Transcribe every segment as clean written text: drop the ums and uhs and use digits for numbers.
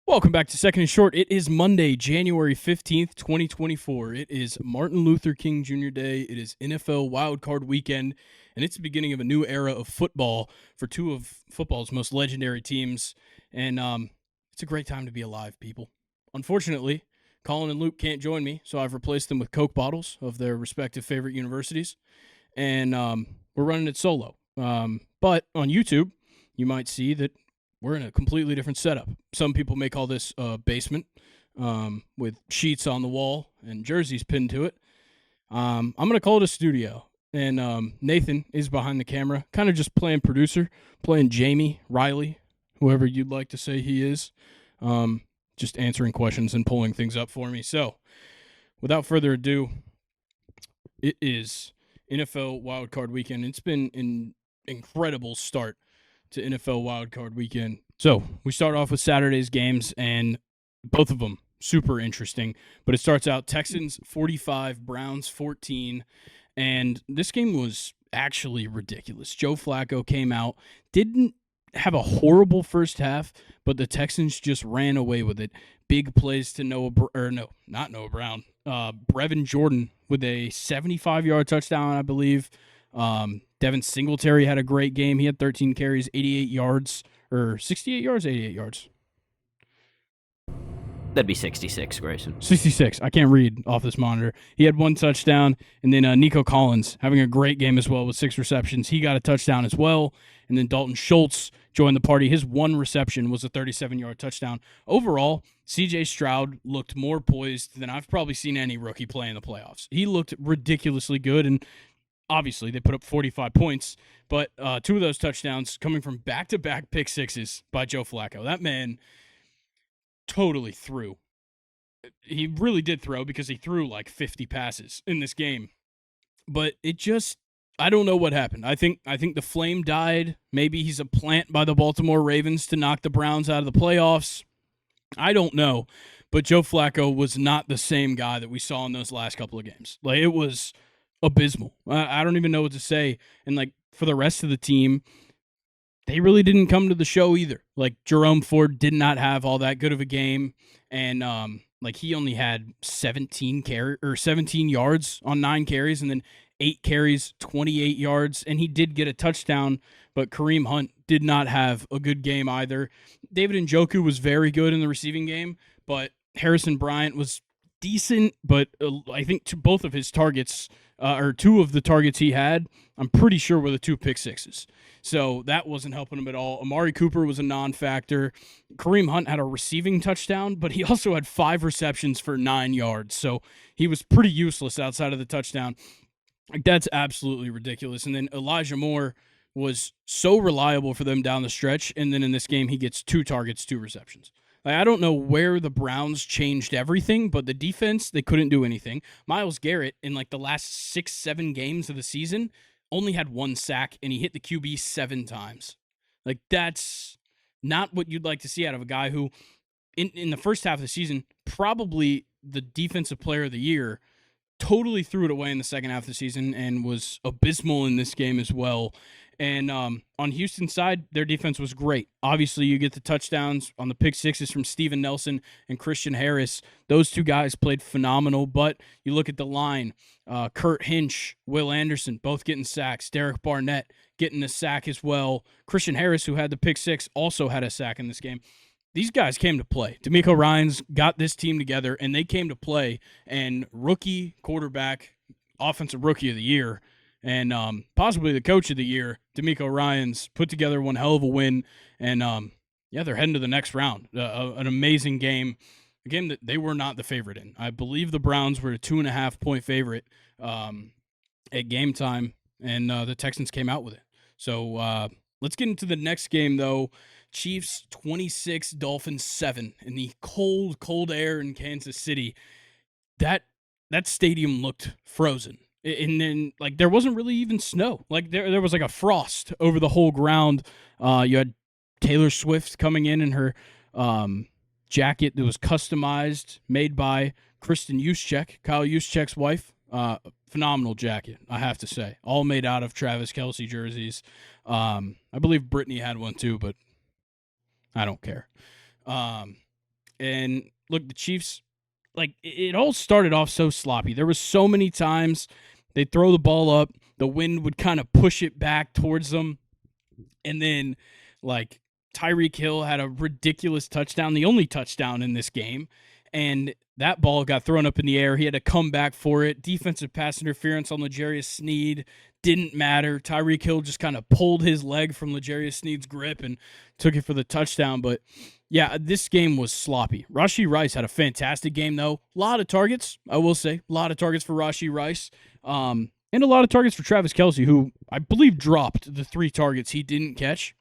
Welcome back to Second and Short. It is Monday, January 15th, 2024. It is Martin Luther King Jr. Day. It is NFL Wildcard Weekend, and it's the beginning of a new era of football for two of football's most legendary teams. And it's a great time to be alive, people. Unfortunately, Colin and Luke can't join me, so I've replaced them with Coke bottles of their respective favorite universities, and we're running it solo. But on YouTube, you might see that we're in a completely different setup. Some people may call this a basement with sheets on the wall and jerseys pinned to it. I'm going to call it a studio. And Nathan is behind the camera, kind of just playing producer, playing Jamie, Riley, whoever you'd like to say he is, just answering questions and pulling things up for me. So, without further ado, it is NFL Wildcard Weekend. It's been an incredible start to NFL Wildcard Weekend. So we start off with Saturday's games, and both of them super interesting. But it starts out Texans 45, Browns 14, and this game was actually ridiculous. Joe Flacco came out, didn't have a horrible first half, but the Texans just ran away with it. Big plays to Brevin Jordan with a 75-yard touchdown, I believe. Devin Singletary had a great game. He had 13 carries, 88 yards, or 68 yards, 88 yards. That'd be 66, Grayson. 66. I can't read off this monitor. He had one touchdown, and then Nico Collins having a great game as well with 6 receptions. He got a touchdown as well, and then Dalton Schultz joined the party. His one reception was a 37-yard touchdown. Overall, C.J. Stroud looked more poised than I've probably seen any rookie play in the playoffs. He looked ridiculously good, and obviously, they put up 45 points, but 2 of those touchdowns coming from back-to-back pick sixes by Joe Flacco. That man totally threw. He really did throw because he threw like 50 passes in this game. But it just, I don't know what happened. I think the flame died. Maybe he's a plant by the Baltimore Ravens to knock the Browns out of the playoffs. I don't know. But Joe Flacco was not the same guy that we saw in those last couple of games. Like, it was abysmal. I don't even know what to say. And like for the rest of the team, they really didn't come to the show either. Like Jerome Ford did not have all that good of a game, and like he only had 17 yards on 9 carries, and then 8 carries, 28 yards, and he did get a touchdown. But Kareem Hunt did not have a good game either. David Njoku was very good in the receiving game, but Harrison Bryant was decent. But I think both of his targets. Or 2 of the targets he had, I'm pretty sure were the 2 pick sixes. So that wasn't helping him at all. Amari Cooper was a non-factor. Kareem Hunt had a receiving touchdown, but he also had 5 receptions for 9 yards. So he was pretty useless outside of the touchdown. Like, that's absolutely ridiculous. And then Elijah Moore was so reliable for them down the stretch, and then in this game he gets 2 targets, 2 receptions. Like, I don't know where the Browns changed everything, but the defense, they couldn't do anything. Myles Garrett, in like the last 6-7 games of the season, only had 1 sack, and he hit the QB 7 times. Like, that's not what you'd like to see out of a guy who, in the first half of the season, probably the defensive player of the year, totally threw it away in the second half of the season and was abysmal in this game as well. And on Houston's side, their defense was great. Obviously, you get the touchdowns on the pick sixes from Steven Nelson and Christian Harris. Those 2 guys played phenomenal, but you look at the line, Kurt Hinch, Will Anderson, both getting sacks. Derek Barnett getting a sack as well. Christian Harris, who had the pick 6, also had a sack in this game. These guys came to play. DeMeco Ryans got this team together, and they came to play. And rookie quarterback, offensive rookie of the year, and possibly the coach of the year, DeMeco Ryans, put together one hell of a win. And, they're heading to the next round. An amazing game. A game that they were not the favorite in. I believe the Browns were a 2.5-point favorite at game time, and the Texans came out with it. So let's get into the next game, though. Chiefs 26, Dolphins 7 in the cold, cold air in Kansas City. That stadium looked frozen. And then, like, there wasn't really even snow. Like, there was like a frost over the whole ground. You had Taylor Swift coming in her jacket that was customized, made by Kristen Juszczyk, Kyle Juszczyk's wife. Phenomenal jacket, I have to say. All made out of Travis Kelce jerseys. I believe Brittany had one too, but I don't care. And look, the Chiefs, like, it all started off so sloppy. There was so many times they'd throw the ball up, the wind would kind of push it back towards them, and then, like, Tyreek Hill had a ridiculous touchdown, the only touchdown in this game, and that ball got thrown up in the air. He had to come back for it. Defensive pass interference on L'Jarius Sneed didn't matter. Tyreek Hill just kind of pulled his leg from L'Jarius Sneed's grip and took it for the touchdown. But, yeah, this game was sloppy. Rashee Rice had a fantastic game, though. A lot of targets, I will say. A lot of targets for Rashee Rice. And a lot of targets for Travis Kelce, who I believe dropped the 3 targets he didn't catch.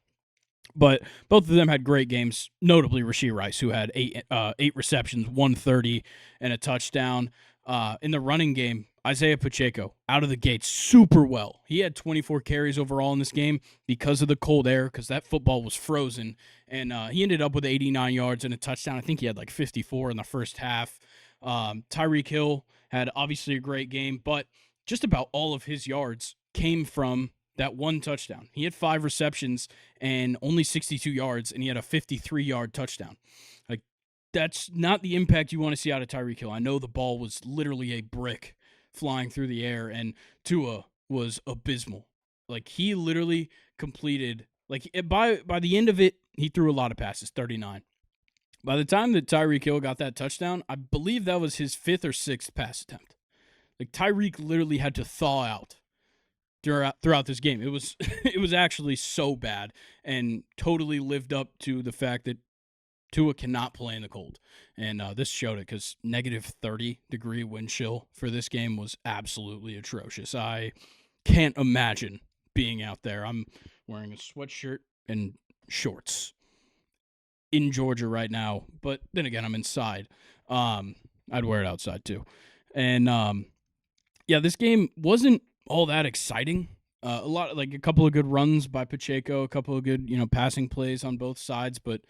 But both of them had great games, notably Rashee Rice, who had eight receptions, 130, and a touchdown. In the running game, Isaiah Pacheco, out of the gate, super well. He had 24 carries overall in this game because of the cold air, because that football was frozen. And he ended up with 89 yards and a touchdown. I think he had like 54 in the first half. Tyreek Hill had obviously a great game, but just about all of his yards came from that one touchdown. He had 5 receptions and only 62 yards, and he had a 53-yard touchdown. Like, that's not the impact you want to see out of Tyreek Hill. I know the ball was literally a brick flying through the air, and Tua was abysmal. Like, he literally completed, like, by the end of it, he threw a lot of passes, 39. By the time that Tyreek Hill got that touchdown, I believe that was his 5th or 6th pass attempt. Like, Tyreek literally had to thaw out throughout this game. It was it was actually so bad, and totally lived up to the fact that Tua cannot play in the cold. And this showed it, because negative 30-degree wind chill for this game was absolutely atrocious. I can't imagine being out there. I'm wearing a sweatshirt and shorts in Georgia right now, but then again, I'm inside. I'd wear it outside too. And yeah, this game wasn't all that exciting. A couple of good runs by Pacheco, a couple of good, passing plays on both sides, but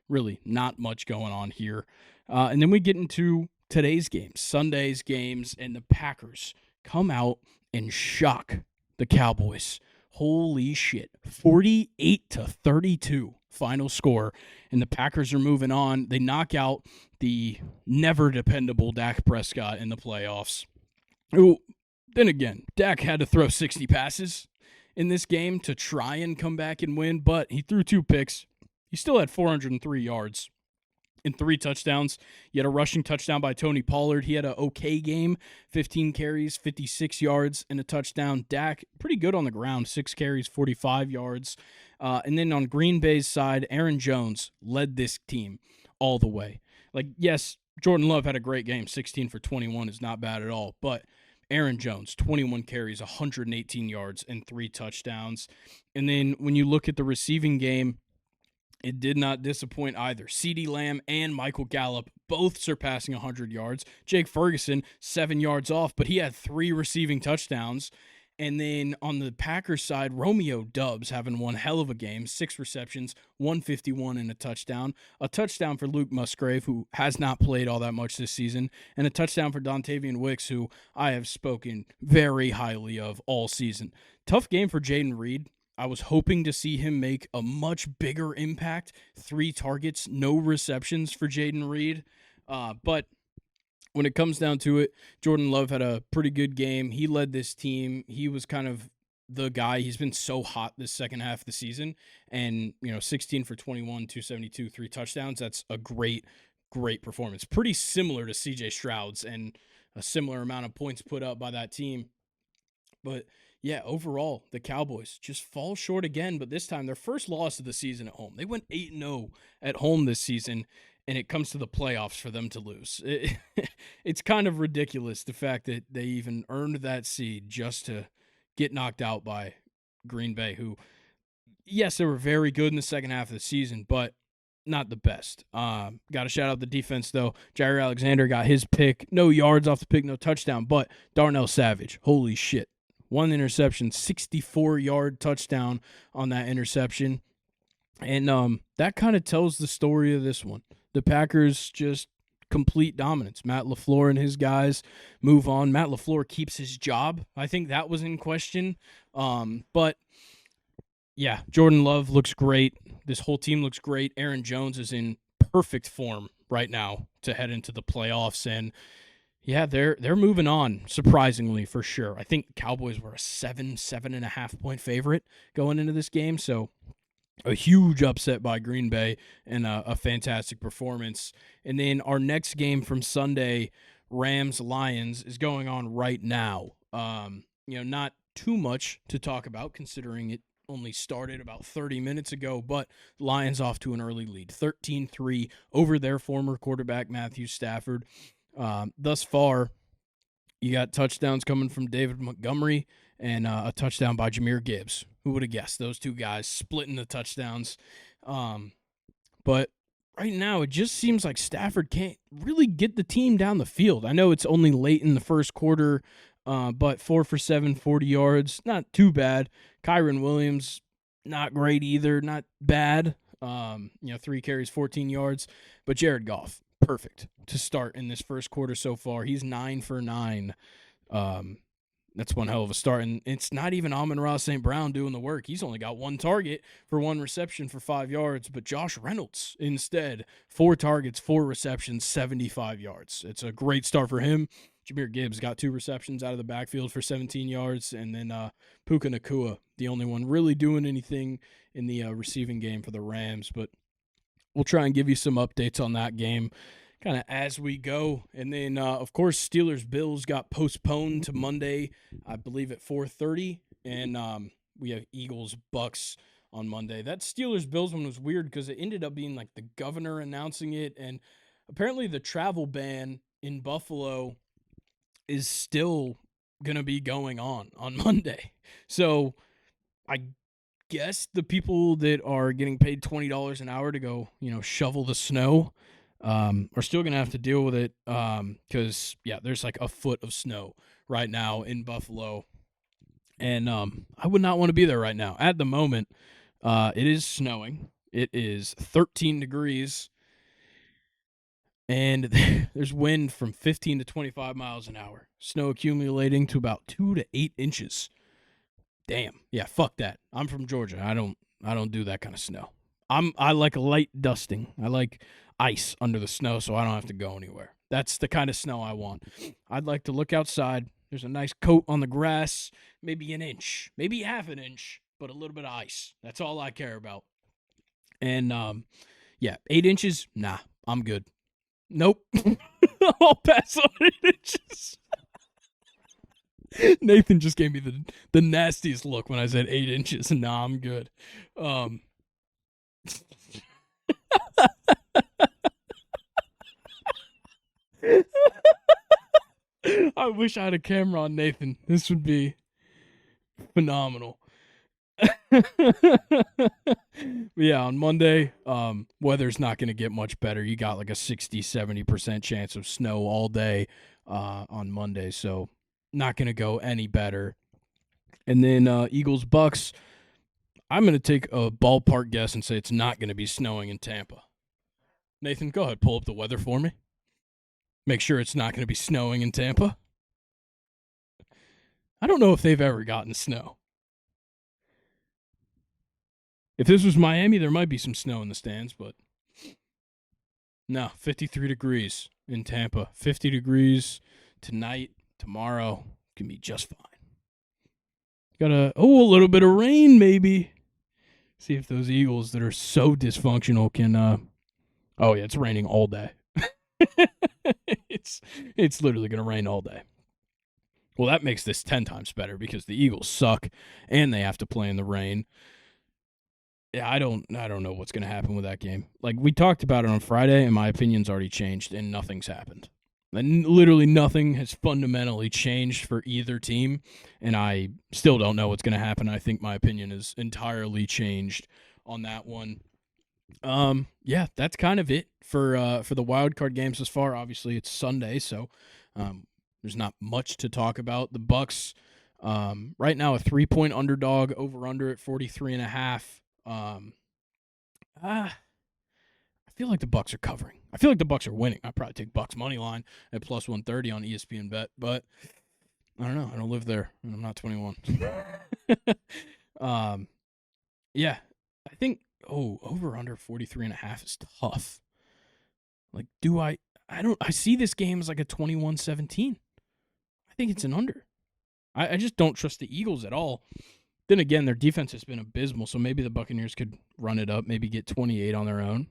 really not much going on here. And then we get into today's games, Sunday's games, and the Packers come out and shock the Cowboys. Holy shit. 48-32 final score, and the Packers are moving on. They knock out the never dependable Dak Prescott in the playoffs. Who, then again, Dak had to throw 60 passes in this game to try and come back and win, but he threw 2 picks. He still had 403 yards and 3 touchdowns. He had a rushing touchdown by Tony Pollard. He had an okay game, 15 carries, 56 yards, and a touchdown. Dak, pretty good on the ground, 6 carries, 45 yards. And then on Green Bay's side, Aaron Jones led this team all the way. Like, yes, Jordan Love had a great game. 16 for 21 is not bad at all, but Aaron Jones, 21 carries, 118 yards, and 3 touchdowns. And then when you look at the receiving game, it did not disappoint either. CeeDee Lamb and Michael Gallup both surpassing 100 yards. Jake Ferguson, 7 yards off, but he had 3 receiving touchdowns. And then on the Packers side, Romeo Doubs having one hell of a game, 6 receptions, 151 and a touchdown. A touchdown for Luke Musgrave, who has not played all that much this season, and a touchdown for Dontavian Wicks, who I have spoken very highly of all season. Tough game for Jaden Reed. I was hoping to see him make a much bigger impact. 3 targets, no receptions for Jaden Reed. But when it comes down to it, Jordan Love had a pretty good game. He led this team. He was kind of the guy. He's been so hot this second half of the season. And, 16 for 21, 272, 3 touchdowns. That's a great, great performance. Pretty similar to C.J. Stroud's, and a similar amount of points put up by that team. But yeah, overall, the Cowboys just fall short again, but this time their first loss of the season at home. They went 8-0 at home this season, and it comes to the playoffs for them to lose. It's kind of ridiculous, the fact that they even earned that seed just to get knocked out by Green Bay, who, yes, they were very good in the second half of the season, but not the best. Got to shout out the defense, though. Jair Alexander got his pick. No yards off the pick, no touchdown, but Darnell Savage, holy shit. 1 interception, 64-yard touchdown on that interception. And that kind of tells the story of this one. The Packers just complete dominance. Matt LaFleur and his guys move on. Matt LaFleur keeps his job. I think that was in question. But, yeah, Jordan Love looks great. This whole team looks great. Aaron Jones is in perfect form right now to head into the playoffs. And yeah, they're moving on, surprisingly, for sure. I think Cowboys were a 7.5 point favorite going into this game. So a huge upset by Green Bay and a fantastic performance. And then our next game from Sunday, Rams-Lions, is going on right now. Not too much to talk about considering it only started about 30 minutes ago, but Lions off to an early lead, 13-3 over their former quarterback, Matthew Stafford. Thus far, you got touchdowns coming from David Montgomery and a touchdown by Jahmyr Gibbs. Who would have guessed those two guys splitting the touchdowns? But right now, it just seems like Stafford can't really get the team down the field. I know it's only late in the first quarter, but 4 for 7, 40 yards, not too bad. Kyron Williams, not great either, not bad. 3 carries, 14 yards. But Jared Goff, perfect to start in this first quarter so far. He's 9 for 9. That's one hell of a start. And it's not even Amon-Ra St. Brown doing the work. He's only got 1 target for 1 reception for 5 yards. But Josh Reynolds, instead, 4 targets, 4 receptions, 75 yards. It's a great start for him. Jahmyr Gibbs got 2 receptions out of the backfield for 17 yards. And then Puka Nacua, the only one really doing anything in the receiving game for the Rams. But we'll try and give you some updates on that game kind of as we go. And then, of course, Steelers-Bills got postponed to Monday, I believe at 4:30. And we have Eagles-Bucks on Monday. That Steelers-Bills one was weird because it ended up being like the governor announcing it. And apparently the travel ban in Buffalo is still going to be going on Monday. So I guess the people that are getting paid $20 an hour to go, shovel the snow are still going to have to deal with it because, there's like a foot of snow right now in Buffalo. And I would not want to be there right now. At the moment, it is snowing. It is 13 degrees. And there's wind from 15 to 25 miles an hour. Snow accumulating to about 2 to 8 inches. Damn. Yeah, fuck that. I'm from Georgia. I don't do that kind of snow. I like light dusting. I like ice under the snow so I don't have to go anywhere. That's the kind of snow I want. I'd like to look outside. There's a nice coat on the grass, maybe an inch, maybe half an inch, but a little bit of ice. That's all I care about. And 8 inches, nah, I'm good. Nope. I'll pass on 8 inches. Nathan just gave me the nastiest look when I said 8 inches. Nah, I'm good. I wish I had a camera on Nathan. This would be phenomenal. Yeah, on Monday, weather's not going to get much better. You got like a 60-70% chance of snow all day on Monday, so not going to go any better. And then Eagles-Bucks, I'm going to take a ballpark guess and say it's not going to be snowing in Tampa. Nathan, go ahead, pull up the weather for me. Make sure it's not going to be snowing in Tampa. I don't know if they've ever gotten snow. If this was Miami, there might be some snow in the stands, but no, 53 degrees in Tampa. 50 degrees tonight, tomorrow, can be just fine. Got a little bit of rain maybe. See if those Eagles that are so dysfunctional can it's raining all day. It's literally going to rain all day. Well, that makes this 10 times better because the Eagles suck and they have to play in the rain. Yeah, I don't know what's going to happen with that game. Like, we talked about it on Friday, and my opinion's already changed, and nothing's happened. And literally nothing has fundamentally changed for either team, and I still don't know what's going to happen. I think my opinion is entirely changed on that one. That's kind of it for the wild card games thus far. Obviously, it's Sunday, so there's not much to talk about. The Bucks, right now, a 3-point underdog, over/under at 43.5. I feel like the Bucks are covering. I feel like the Bucks are winning. I'd probably take Bucks money line at plus 130 on ESPN Bet, but I don't know. I don't live there, and I'm not 21. I think over/under 43.5 is tough. Like, I see this game as like a 21-17. I think it's an under. I just don't trust the Eagles at all. Then again, their defense has been abysmal, so maybe the Buccaneers could run it up, maybe get 28 on their own.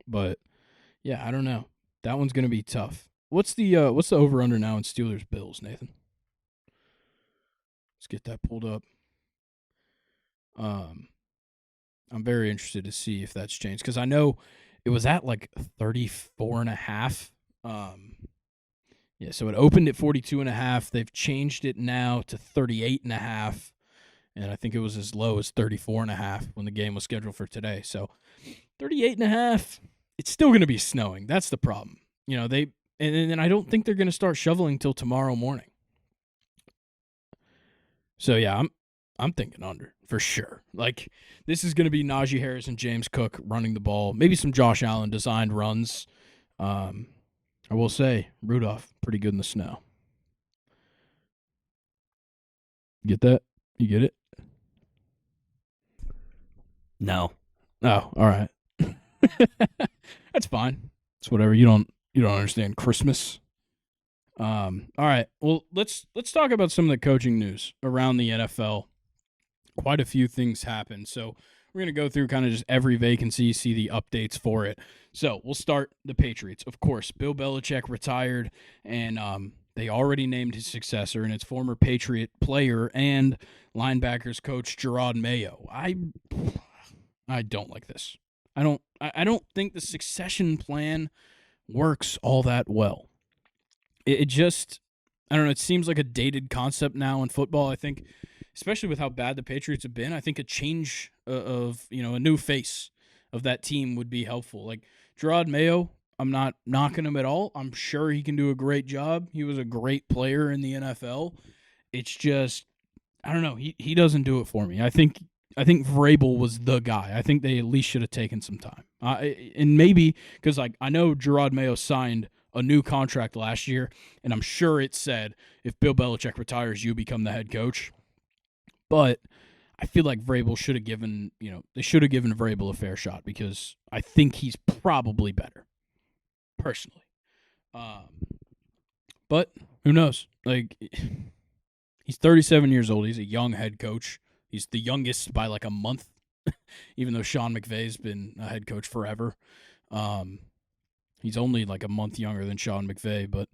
But yeah, I don't know. That one's going to be tough. What's the over-under now in Steelers-Bills, Nathan? Let's get that pulled up. I'm very interested to see if that's changed because I know it was at like 34.5. Yeah, so it opened at 42.5. They've changed it now to 38.5, and I think it was as low as 34.5 when the game was scheduled for today. So 38.5. It's still going to be snowing. That's the problem. You know, and I don't think they're going to start shoveling till tomorrow morning. So yeah, I'm thinking under for sure. Like, this is going to be Najee Harris and James Cook running the ball. Maybe some Josh Allen designed runs. I will say Rudolph pretty good in the snow. Get that? You get it? No. Oh, all right. That's fine. It's whatever. You don't understand Christmas. All right. Well, let's talk about some of the coaching news around the NFL. Quite a few things happened. So we're going to go through kind of just every vacancy, see the updates for it. So we'll start the Patriots. Of course, Bill Belichick retired, and they already named his successor, and it's former Patriot player and linebackers coach Gerard Mayo. I don't like this. I don't think the succession plan works all that well. It just, I don't know, it seems like a dated concept now in football. I think, especially with how bad the Patriots have been, I think a change of, a new face of that team would be helpful. Like, Gerard Mayo, I'm not knocking him at all. I'm sure he can do a great job. He was a great player in the NFL. It's just, I don't know, he doesn't do it for me. I think Vrabel was the guy. I think they at least should have taken some time. And maybe, because I know Gerard Mayo signed a new contract last year, and I'm sure it said, if Bill Belichick retires, you become the head coach. But I feel like Vrabel should have given, they should have given Vrabel a fair shot because I think he's probably better, personally. But who knows? Like, he's 37 years old. He's a young head coach. He's the youngest by like a month, even though Sean McVay's been a head coach forever. He's only like a month younger than Sean McVay, but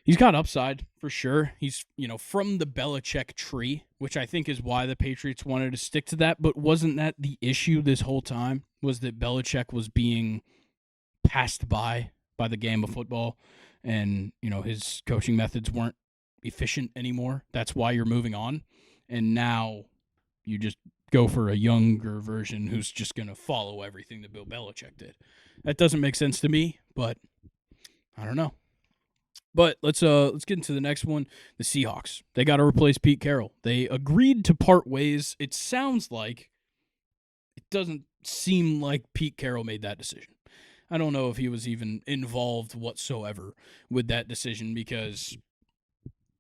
he's got upside for sure. He's, from the Belichick tree, which I think is why the Patriots wanted to stick to that. But wasn't that the issue this whole time? Was that Belichick was being passed by the game of football, and his coaching methods weren't efficient anymore. That's why you're moving on, and now you just go for a younger version who's just going to follow everything that Bill Belichick did. That doesn't make sense to me, but I don't know. But let's get into the next one. The Seahawks. They got to replace Pete Carroll. They agreed to part ways. It sounds like, it doesn't seem like Pete Carroll made that decision. I don't know if he was even involved whatsoever with that decision because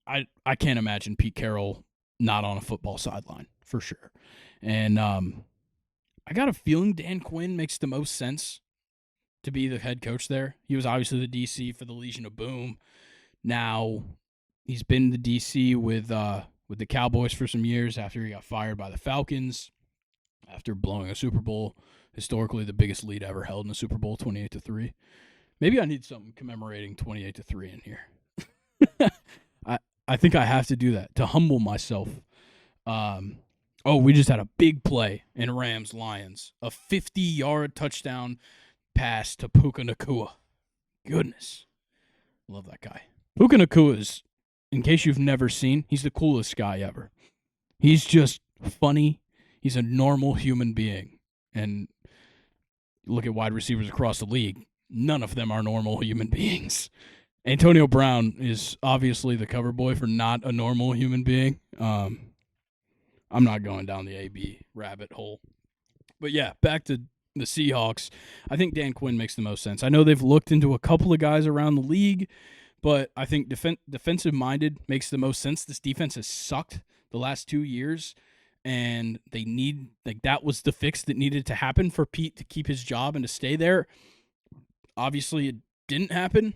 I can't imagine Pete Carroll not on a football sideline for sure. And I got a feeling Dan Quinn makes the most sense to be the head coach there. He was obviously the DC for the Legion of Boom. Now he's been the DC with the Cowboys for some years after he got fired by the Falcons after blowing a Super Bowl, historically the biggest lead ever held in the Super Bowl, 28-3. Maybe I need something commemorating 28-3 in here. I think I have to do that to humble myself. We just had a big play in Rams-Lions. A 50-yard touchdown pass to Puka Nacua. Goodness. Love that guy. Puka Nacua is, in case you've never seen, he's the coolest guy ever. He's just funny. He's a normal human being. And look at wide receivers across the league. None of them are normal human beings. Antonio Brown is obviously the cover boy for not a normal human being. I'm not going down the AB rabbit hole. But yeah, back to the Seahawks. I think Dan Quinn makes the most sense. I know they've looked into a couple of guys around the league, but I think defensive-minded makes the most sense. This defense has sucked the last 2 years, and they need, that was the fix that needed to happen for Pete to keep his job and to stay there. Obviously, it didn't happen.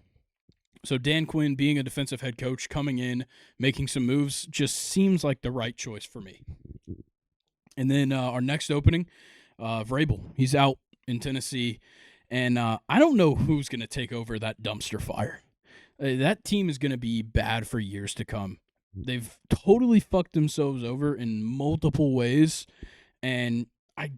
So Dan Quinn, being a defensive head coach, coming in, making some moves, just seems like the right choice for me. And then our next opening, Vrabel. He's out in Tennessee. And I don't know who's going to take over that dumpster fire. That team is going to be bad for years to come. They've totally fucked themselves over in multiple ways. And I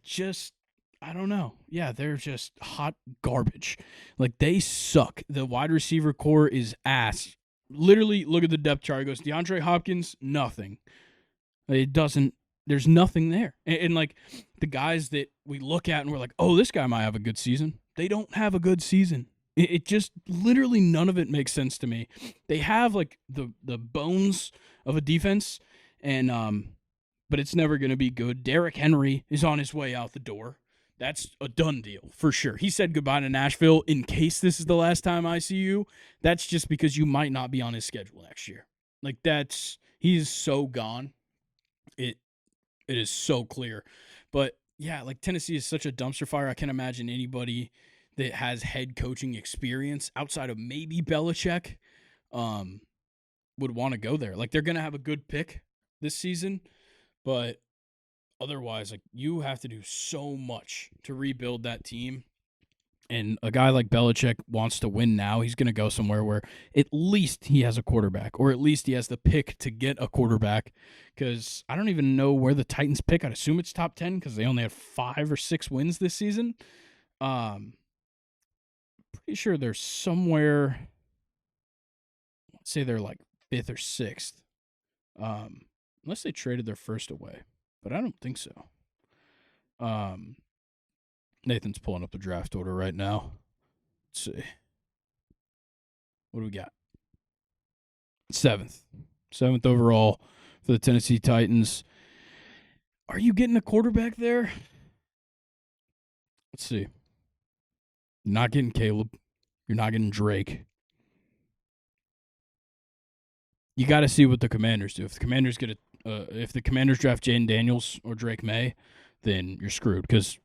don't know. Yeah, they're just hot garbage. Like, they suck. The wide receiver core is ass. Literally, look at the depth chart. It goes, DeAndre Hopkins, nothing. It doesn't, there's nothing there. And like, the guys that we look at and we're like, oh, this guy might have a good season. They don't have a good season. It just, literally none of it makes sense to me. They have, like, the bones of a defense, and but it's never going to be good. Derrick Henry is on his way out the door. That's a done deal for sure. He said goodbye to Nashville in case this is the last time I see you. That's just because you might not be on his schedule next year. Like, he's so gone. It is so clear. But yeah, like, Tennessee is such a dumpster fire. I can't imagine anybody that has head coaching experience outside of maybe Belichick would want to go there. Like, they're going to have a good pick this season, but otherwise, like, you have to do so much to rebuild that team. And a guy like Belichick wants to win now. He's going to go somewhere where at least he has a quarterback, or at least he has the pick to get a quarterback. Because I don't even know where the Titans pick. I'd assume it's top 10 because they only had 5 or 6 wins this season. Pretty sure they're somewhere, let's say they're like 5th or 6th. Unless they traded their first away. But I don't think so. Nathan's pulling up the draft order right now. Let's see. What do we got? 7th. 7th overall for the Tennessee Titans. Are you getting a quarterback there? Let's see. You're not getting Caleb. You're not getting Drake. You got to see what the Commanders do. If the Commanders draft Jaden Daniels or Drake May, then you're screwed. Because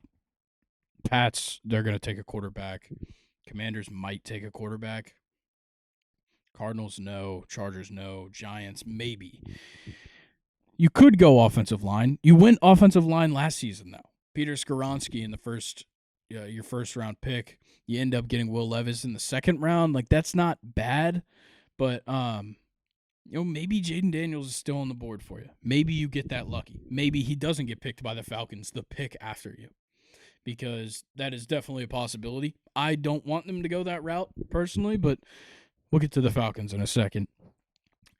Pats, they're going to take a quarterback. Commanders might take a quarterback. Cardinals, no. Chargers, no. Giants, maybe. You could go offensive line. You went offensive line last season, though. Peter Skoronski in your first round pick. You end up getting Will Levis in the second round. Like, that's not bad. But maybe Jaden Daniels is still on the board for you. Maybe you get that lucky. Maybe he doesn't get picked by the Falcons, the pick after you, because that is definitely a possibility. I don't want them to go that route personally, but we'll get to the Falcons in a second.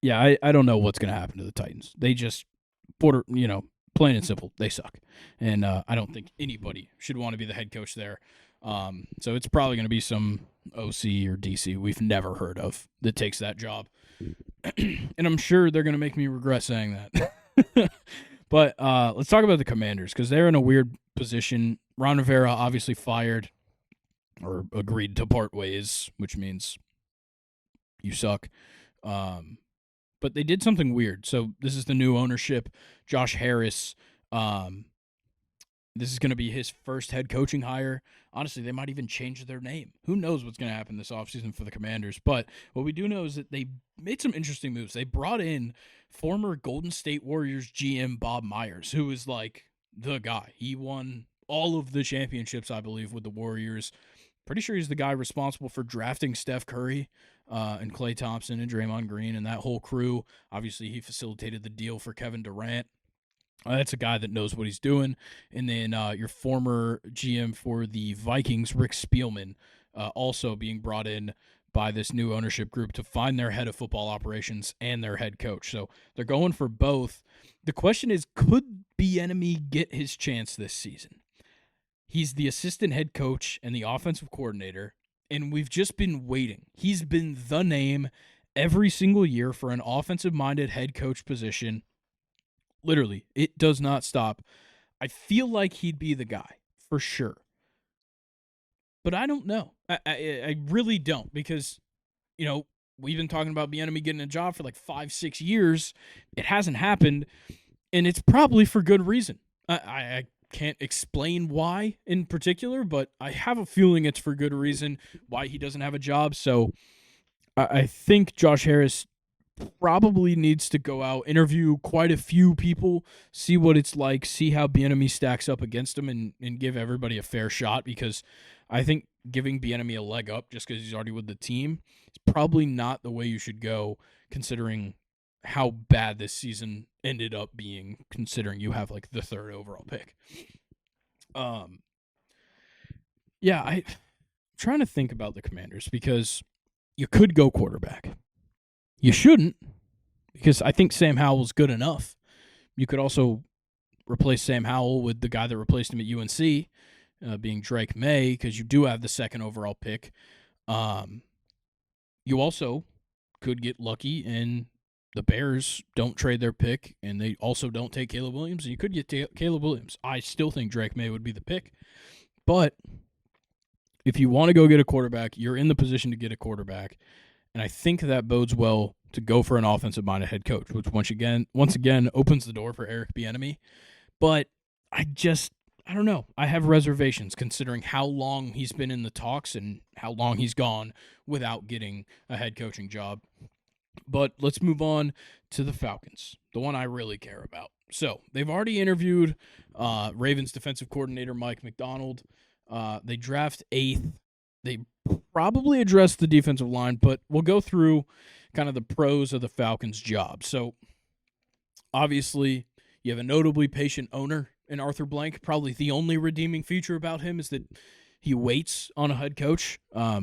Yeah, I don't know what's going to happen to the Titans. They just, plain and simple, they suck. And I don't think anybody should want to be the head coach there. So it's probably going to be some OC or DC we've never heard of that takes that job. And I'm sure they're going to make me regret saying that. But let's talk about the Commanders, because they're in a weird position. Ron Rivera obviously fired or agreed to part ways, which means you suck. But they did something weird. So this is the new ownership. Josh Harris, this is going to be his first head coaching hire. Honestly, they might even change their name. Who knows what's going to happen this offseason for the Commanders. But what we do know is that they made some interesting moves. They brought in former Golden State Warriors GM Bob Myers, who is like the guy. He won all of the championships, I believe, with the Warriors. Pretty sure he's the guy responsible for drafting Steph Curry and Klay Thompson and Draymond Green and that whole crew. Obviously, he facilitated the deal for Kevin Durant. That's a guy that knows what he's doing. And then your former GM for the Vikings, Rick Spielman, also being brought in by this new ownership group to find their head of football operations and their head coach. So they're going for both. The question is, could Bieniemy get his chance this season? He's the assistant head coach and the offensive coordinator, and we've just been waiting. He's been the name every single year for an offensive-minded head coach position. Literally, it does not stop. I feel like he'd be the guy, for sure. But I don't know. I really don't, because, we've been talking about Bieniemy getting a job for like 5-6 years. It hasn't happened, and it's probably for good reason. I can't explain why in particular, but I have a feeling it's for good reason why he doesn't have a job. So I think Josh Harris probably needs to go out, interview quite a few people, see what it's like, see how Bieniemy stacks up against him, and give everybody a fair shot, because I think giving Bieniemy a leg up just because he's already with the team is probably not the way you should go, considering how bad this season ended up being, considering you have like the 3rd overall pick. Yeah, I'm trying to think about the Commanders, because you could go quarterback. You shouldn't, because I think Sam Howell's good enough. You could also replace Sam Howell with the guy that replaced him at UNC, being Drake May, because you do have the 2nd overall pick. You also could get lucky and the Bears don't trade their pick, and they also don't take Caleb Williams, and you could get Caleb Williams. I still think Drake May would be the pick. But if you want to go get a quarterback, you're in the position to get a quarterback. And I think that bodes well to go for an offensive-minded head coach, which once again opens the door for Eric Bieniemy. But I don't know. I have reservations considering how long he's been in the talks and how long he's gone without getting a head coaching job. But let's move on to the Falcons, the one I really care about. So they've already interviewed Ravens defensive coordinator Mike Macdonald. They draft 8th. They probably address the defensive line, but we'll go through kind of the pros of the Falcons' job. So obviously you have a notably patient owner in Arthur Blank. Probably the only redeeming feature about him is that he waits on a head coach. A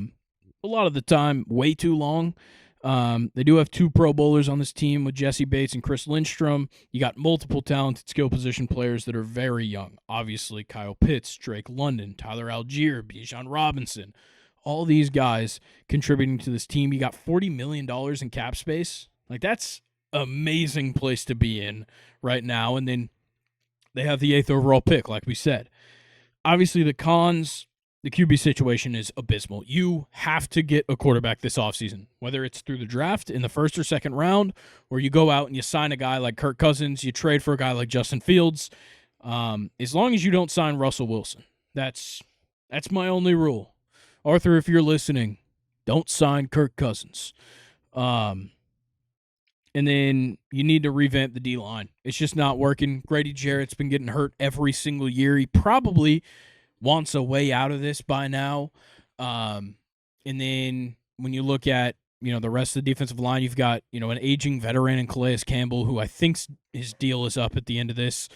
lot of the time, way too long. They do have 2 Pro Bowlers on this team with Jesse Bates and Chris Lindstrom. You got multiple talented skill position players that are very young. Obviously, Kyle Pitts, Drake London, Tyler Algier, Bijan Robinson. All these guys contributing to this team. You got $40 million in cap space. Like, that's an amazing place to be in right now. And then they have the 8th overall pick, like we said. Obviously, the cons, the QB situation is abysmal. You have to get a quarterback this offseason, whether it's through the draft in the 1st or 2nd round, or you go out and you sign a guy like Kirk Cousins, you trade for a guy like Justin Fields. As long as you don't sign Russell Wilson. That's my only rule. Arthur, if you're listening, don't sign Kirk Cousins. And then you need to revamp the D-line. It's just not working. Grady Jarrett's been getting hurt every single year. He probably wants a way out of this by now. And then when you look at, the rest of the defensive line, you've got, an aging veteran in Calais Campbell, who I think his deal is up at the end of this.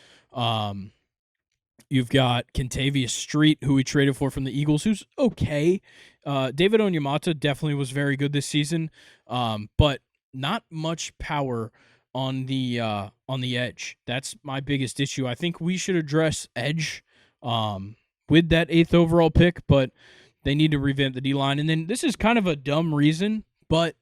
You've got Kentavious Street, who we traded for from the Eagles, who's okay. David Onyemata definitely was very good this season, but not much power on the edge. That's my biggest issue. I think we should address edge with that 8th overall pick, but they need to revamp the D-line. And then this is kind of a dumb reason, but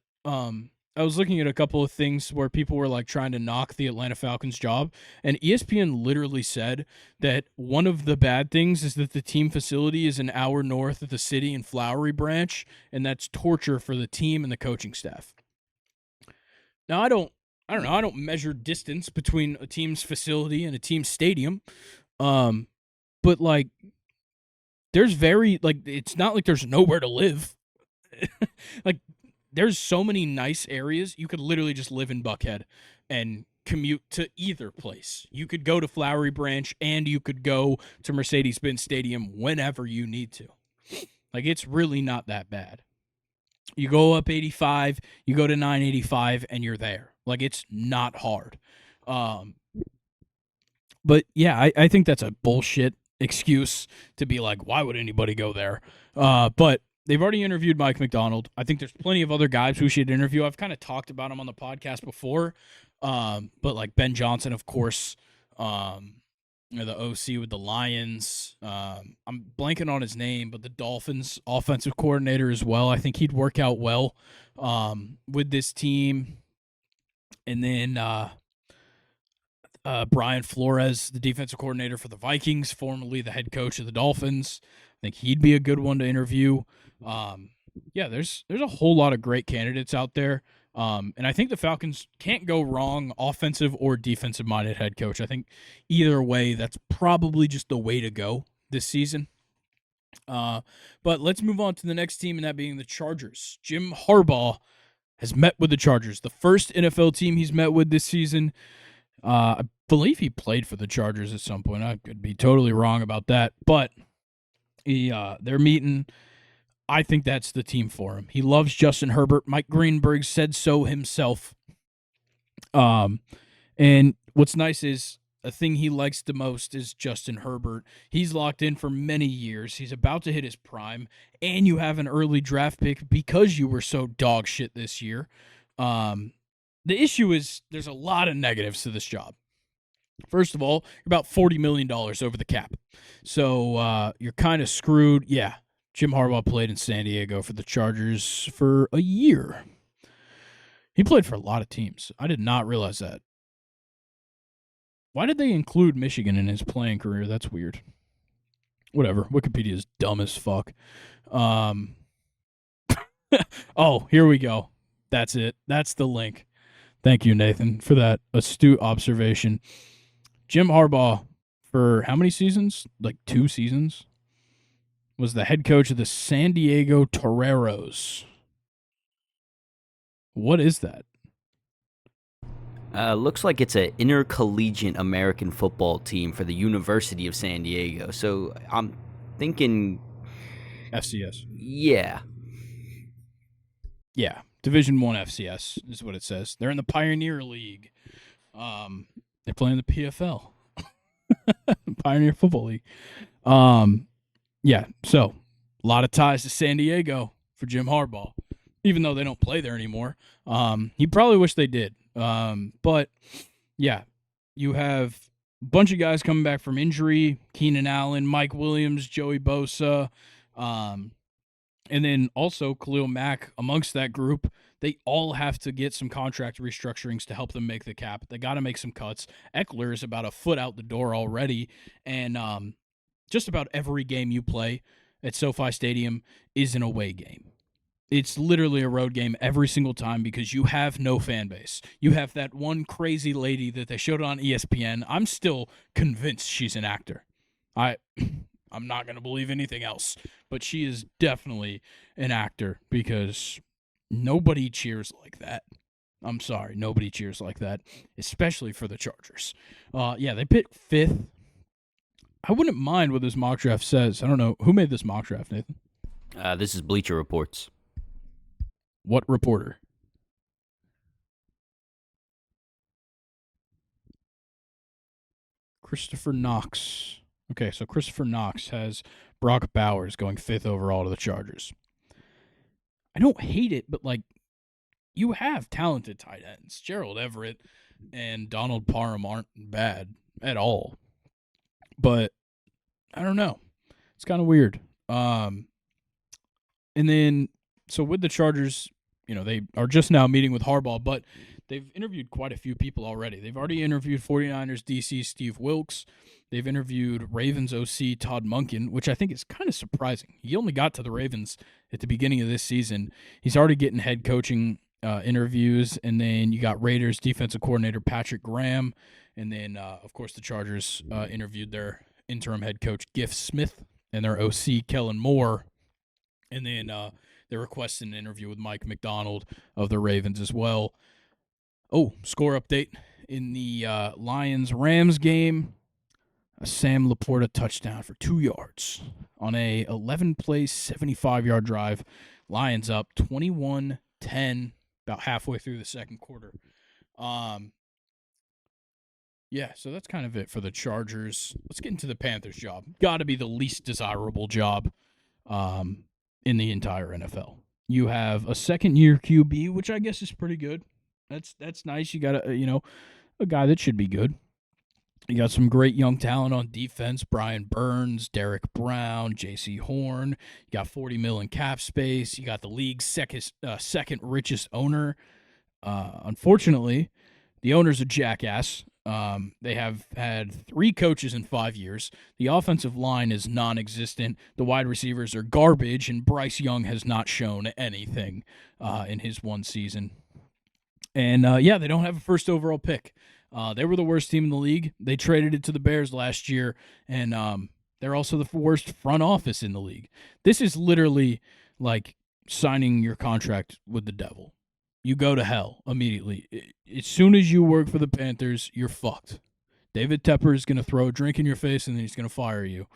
I was looking at a couple of things where people were like trying to knock the Atlanta Falcons job, and ESPN literally said that one of the bad things is that the team facility is an hour north of the city in Flowery Branch, and that's torture for the team and the coaching staff. Now, I don't know. I don't measure distance between a team's facility and a team's stadium, but like, it's not like there's nowhere to live. Like, there's so many nice areas. You could literally just live in Buckhead and commute to either place. You could go to Flowery Branch and you could go to Mercedes-Benz Stadium whenever you need to. Like, it's really not that bad. You go up 85, you go to 985, and you're there. Like, it's not hard. But yeah, I think that's a bullshit excuse to be like, why would anybody go there? But they've already interviewed Mike Macdonald. I think there's plenty of other guys who should interview. I've kind of talked about them on the podcast before, but like Ben Johnson, of course, the OC with the Lions. I'm blanking on his name, but the Dolphins offensive coordinator as well. I think he'd work out well with this team. And then Brian Flores, the defensive coordinator for the Vikings, formerly the head coach of the Dolphins. I think he'd be a good one to interview. Yeah, there's a whole lot of great candidates out there. And I think the Falcons can't go wrong, offensive or defensive-minded head coach. I think either way, that's probably just the way to go this season. But let's move on to the next team, and that being the Chargers. Jim Harbaugh has met with the Chargers, the first NFL team he's met with this season. I believe he played for the Chargers at some point. I could be totally wrong about that, but they're meeting. I think that's the team for him. He loves Justin Herbert. Mike Greenberg said so himself. And what's nice is a thing he likes the most is Justin Herbert. He's locked in for many years. He's about to hit his prime, and you have an early draft pick because you were so dog shit this year. The issue is there's a lot of negatives to this job. First of all, you're about $40 million over the cap. So you're kind of screwed. Yeah, Jim Harbaugh played in San Diego for the Chargers for a year. He played for a lot of teams. I did not realize that. Why did they include Michigan in his playing career? That's weird. Whatever. Wikipedia is dumb as fuck. Oh, here we go. That's it. That's the link. Thank you, Nathan, for that astute observation. Jim Harbaugh, for how many seasons? Like 2 seasons? Was the head coach of the San Diego Toreros. What is that? Looks like it's an intercollegiate American football team for the University of San Diego. So I'm thinking FCS. Yeah. Yeah. Division I FCS is what it says. They're in the Pioneer League. They play in the PFL. Pioneer Football League. Yeah, so a lot of ties to San Diego for Jim Harbaugh, even though they don't play there anymore. He probably wished they did. But, yeah, you have a bunch of guys coming back from injury, Keenan Allen, Mike Williams, Joey Bosa, and then also Khalil Mack amongst that group. They all have to get some contract restructurings to help them make the cap. They got to make some cuts. Eckler is about a foot out the door already, and just about every game you play at SoFi Stadium is an away game. It's literally a road game every single time because you have no fan base. You have that one crazy lady that they showed on ESPN. I'm still convinced she's an actor. I'm not going to believe anything else, but she is definitely an actor because nobody cheers like that. I'm sorry, nobody cheers like that, especially for the Chargers. Yeah, they picked 5th. I wouldn't mind what this mock draft says. I don't know. Who made this mock draft, Nathan? This is Bleacher Reports. What reporter? Christopher Knox. Okay, so Christopher Knox has Brock Bowers going 5th overall to the Chargers. I don't hate it, but, like, you have talented tight ends. Gerald Everett and Donald Parham aren't bad at all. But, I don't know. It's kind of weird. And then, so with the Chargers, you know, they are just now meeting with Harbaugh, but they've interviewed quite a few people already. They've already interviewed 49ers DC Steve Wilkes. They've interviewed Ravens OC Todd Monken, which I think is kind of surprising. He only got to the Ravens at the beginning of this season. He's already getting head coaching interviews, and then you got Raiders defensive coordinator Patrick Graham, and then, of course, the Chargers interviewed their interim head coach Giff Smith and their OC Kellen Moore, and then they're requesting an interview with Mike McDonald of the Ravens as well. Oh, score update. In the Lions-Rams game, a Sam Laporta touchdown for 2 yards on a 11-play, 75-yard drive. Lions up 21-10 about halfway through the second quarter. Yeah, so that's kind of it for the Chargers. Let's get into the Panthers job. Got to be the least desirable job in the entire NFL. You have a second-year QB, which I guess is pretty good. That's nice. You got a guy that should be good. You got some great young talent on defense: Brian Burns, Derek Brown, J.C. Horn. You got $40 million in cap space. You got the league's second richest owner. Unfortunately, the owner's a jackass. They have had 3 coaches in 5 years. The offensive line is non-existent. The wide receivers are garbage, and Bryce Young has not shown anything in his 1 season. And, they don't have a first overall pick. They were the worst team in the league. They traded it to the Bears last year, and they're also the worst front office in the league. This is literally like signing your contract with the devil. You go to hell immediately. As soon as you work for the Panthers, you're fucked. David Tepper is going to throw a drink in your face, and then he's going to fire you.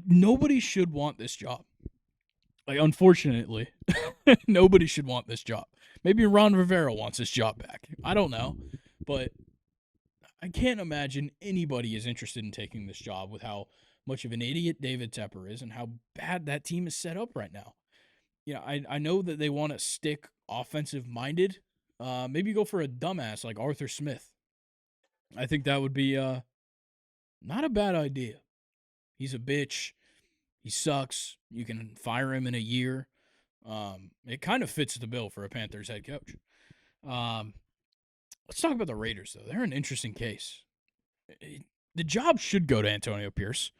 Nobody should want this job. Unfortunately, nobody should want this job. Maybe Ron Rivera wants his job back. I don't know. But I can't imagine anybody is interested in taking this job with how much of an idiot David Tepper is and how bad that team is set up right now. I know that they want to stick offensive-minded. Maybe go for a dumbass like Arthur Smith. I think that would be not a bad idea. He's a bitch. He sucks. You can fire him in a year. It kind of fits the bill for a Panthers head coach. Let's talk about the Raiders, though. They're an interesting case. The job should go to Antonio Pierce,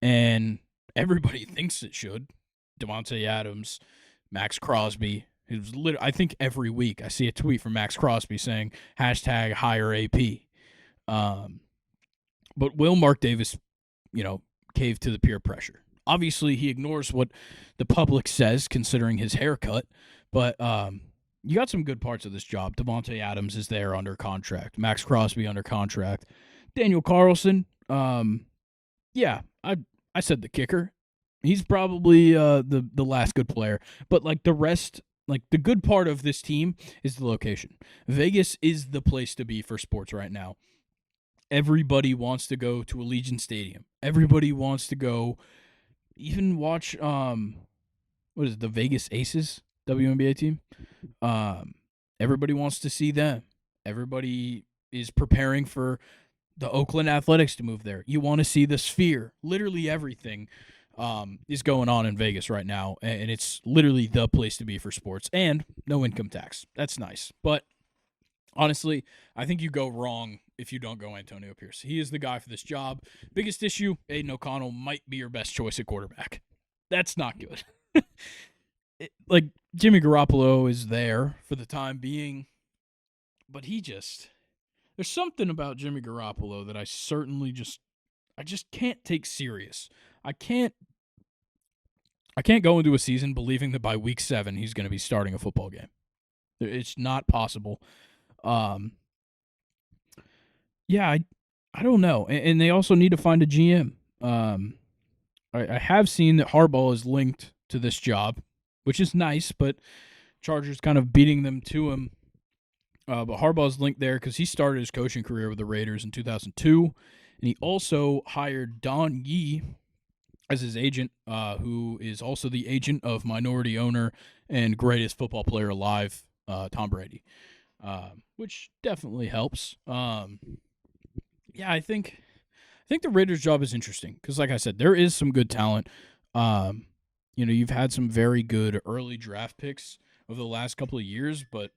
and everybody thinks it should. Devontae Adams, Max Crosby. I think every week I see a tweet from Max Crosby saying #hire AP. But will Mark Davis, cave to the peer pressure? Obviously, he ignores what the public says, considering his haircut. But you got some good parts of this job. Devontae Adams is there under contract. Max Crosby under contract. Daniel Carlson, I said the kicker. He's probably the last good player. But the rest, the good part of this team is the location. Vegas is the place to be for sports right now. Everybody wants to go to Allegiant Stadium. Everybody wants to go even watch the Vegas Aces WNBA team. Everybody wants to see them. Everybody is preparing for the Oakland Athletics to move there. You want to see the Sphere. Literally everything is going on in Vegas right now, and it's literally the place to be for sports. And no income tax. That's nice. But honestly, I think you go wrong if you don't go Antonio Pierce. He is the guy for this job. Biggest issue, Aiden O'Connell might be your best choice at quarterback. That's not good. Jimmy Garoppolo is there for the time being, but there's something about Jimmy Garoppolo that I just can't take serious. I can't go into a season believing that by week 7 he's going to be starting a football game. It's not possible. I don't know. And they also need to find a GM. I have seen that Harbaugh is linked to this job, which is nice, but Chargers kind of beating them to him. But Harbaugh's linked there because he started his coaching career with the Raiders in 2002, and he also hired Don Yee as his agent, who is also the agent of minority owner and greatest football player alive, Tom Brady, which definitely helps. I think the Raiders' job is interesting because, like I said, there is some good talent. You've had some very good early draft picks over the last couple of years, but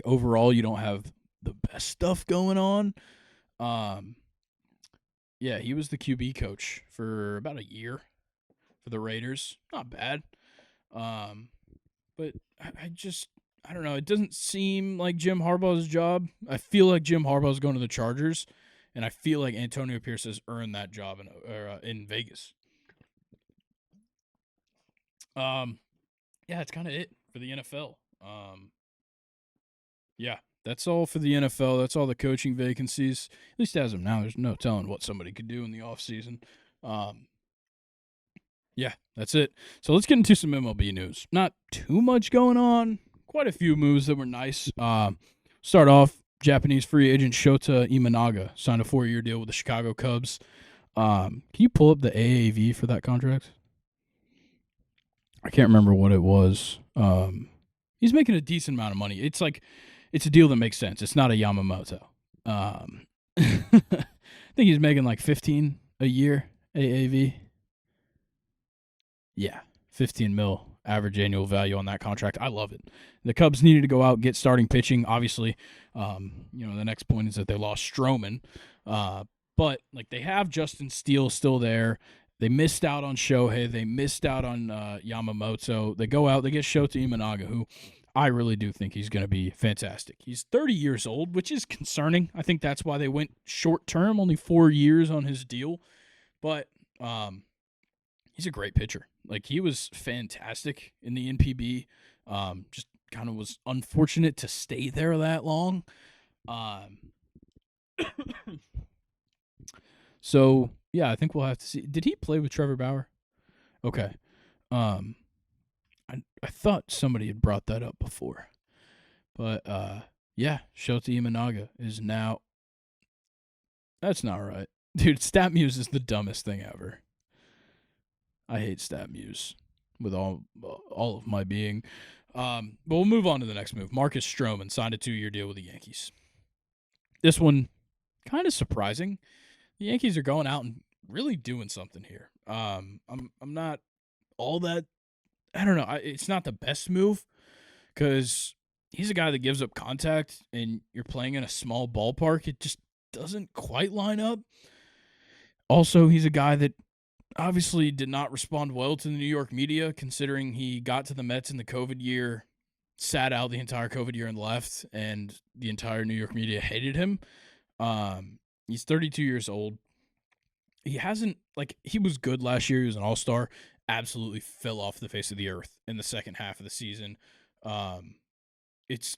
overall, you don't have the best stuff going on. He was the QB coach for about a year for the Raiders. Not bad. But I don't know. It doesn't seem like Jim Harbaugh's job. I feel like Jim Harbaugh's going to the Chargers, and I feel like Antonio Pierce has earned that job in Vegas. That's kind of it for the NFL. That's all for the NFL. That's all the coaching vacancies. At least as of now, there's no telling what somebody could do in the offseason. That's it. So let's get into some MLB news. Not too much going on. Quite a few moves that were nice. Start off, Japanese free agent Shota Imanaga signed a 4-year deal with the Chicago Cubs. Can you pull up the AAV for that contract? I can't remember what it was. He's making a decent amount of money. It's a deal that makes sense. It's not a Yamamoto. I think he's making 15 a year AAV. Yeah, 15 mil average annual value on that contract. I love it. The Cubs needed to go out and get starting pitching. Obviously, the next point is that they lost Stroman. But they have Justin Steele still there. They missed out on Shohei. They missed out on Yamamoto. They go out. They get Shota Imanaga, who I really do think he's going to be fantastic. He's 30 years old, which is concerning. I think that's why they went short term, only 4 years on his deal. But he's a great pitcher. Like, he was fantastic in the NPB. Just kind of was unfortunate to stay there that long. So, yeah, I think we'll have to see. Did he play with Trevor Bauer? Okay. I thought somebody had brought that up before. But, yeah, Shota Imanaga is now... That's not right. Dude, StatMuse is the dumbest thing ever. I hate StatMuse with all of my being. But we'll move on to the next move. Marcus Stroman signed a 2-year deal with the Yankees. This one, kind of surprising. The Yankees are going out and really doing something here. I'm not all that... I don't know. It's not the best move because he's a guy that gives up contact, and you're playing in a small ballpark. It just doesn't quite line up. Also, he's a guy that obviously did not respond well to the New York media, considering he got to the Mets in the COVID year, sat out the entire COVID year and left, and the entire New York media hated him. He's 32 years old. He hasn't, he was good last year. He was an all-star. Absolutely fell off the face of the earth in the second half of the season. It's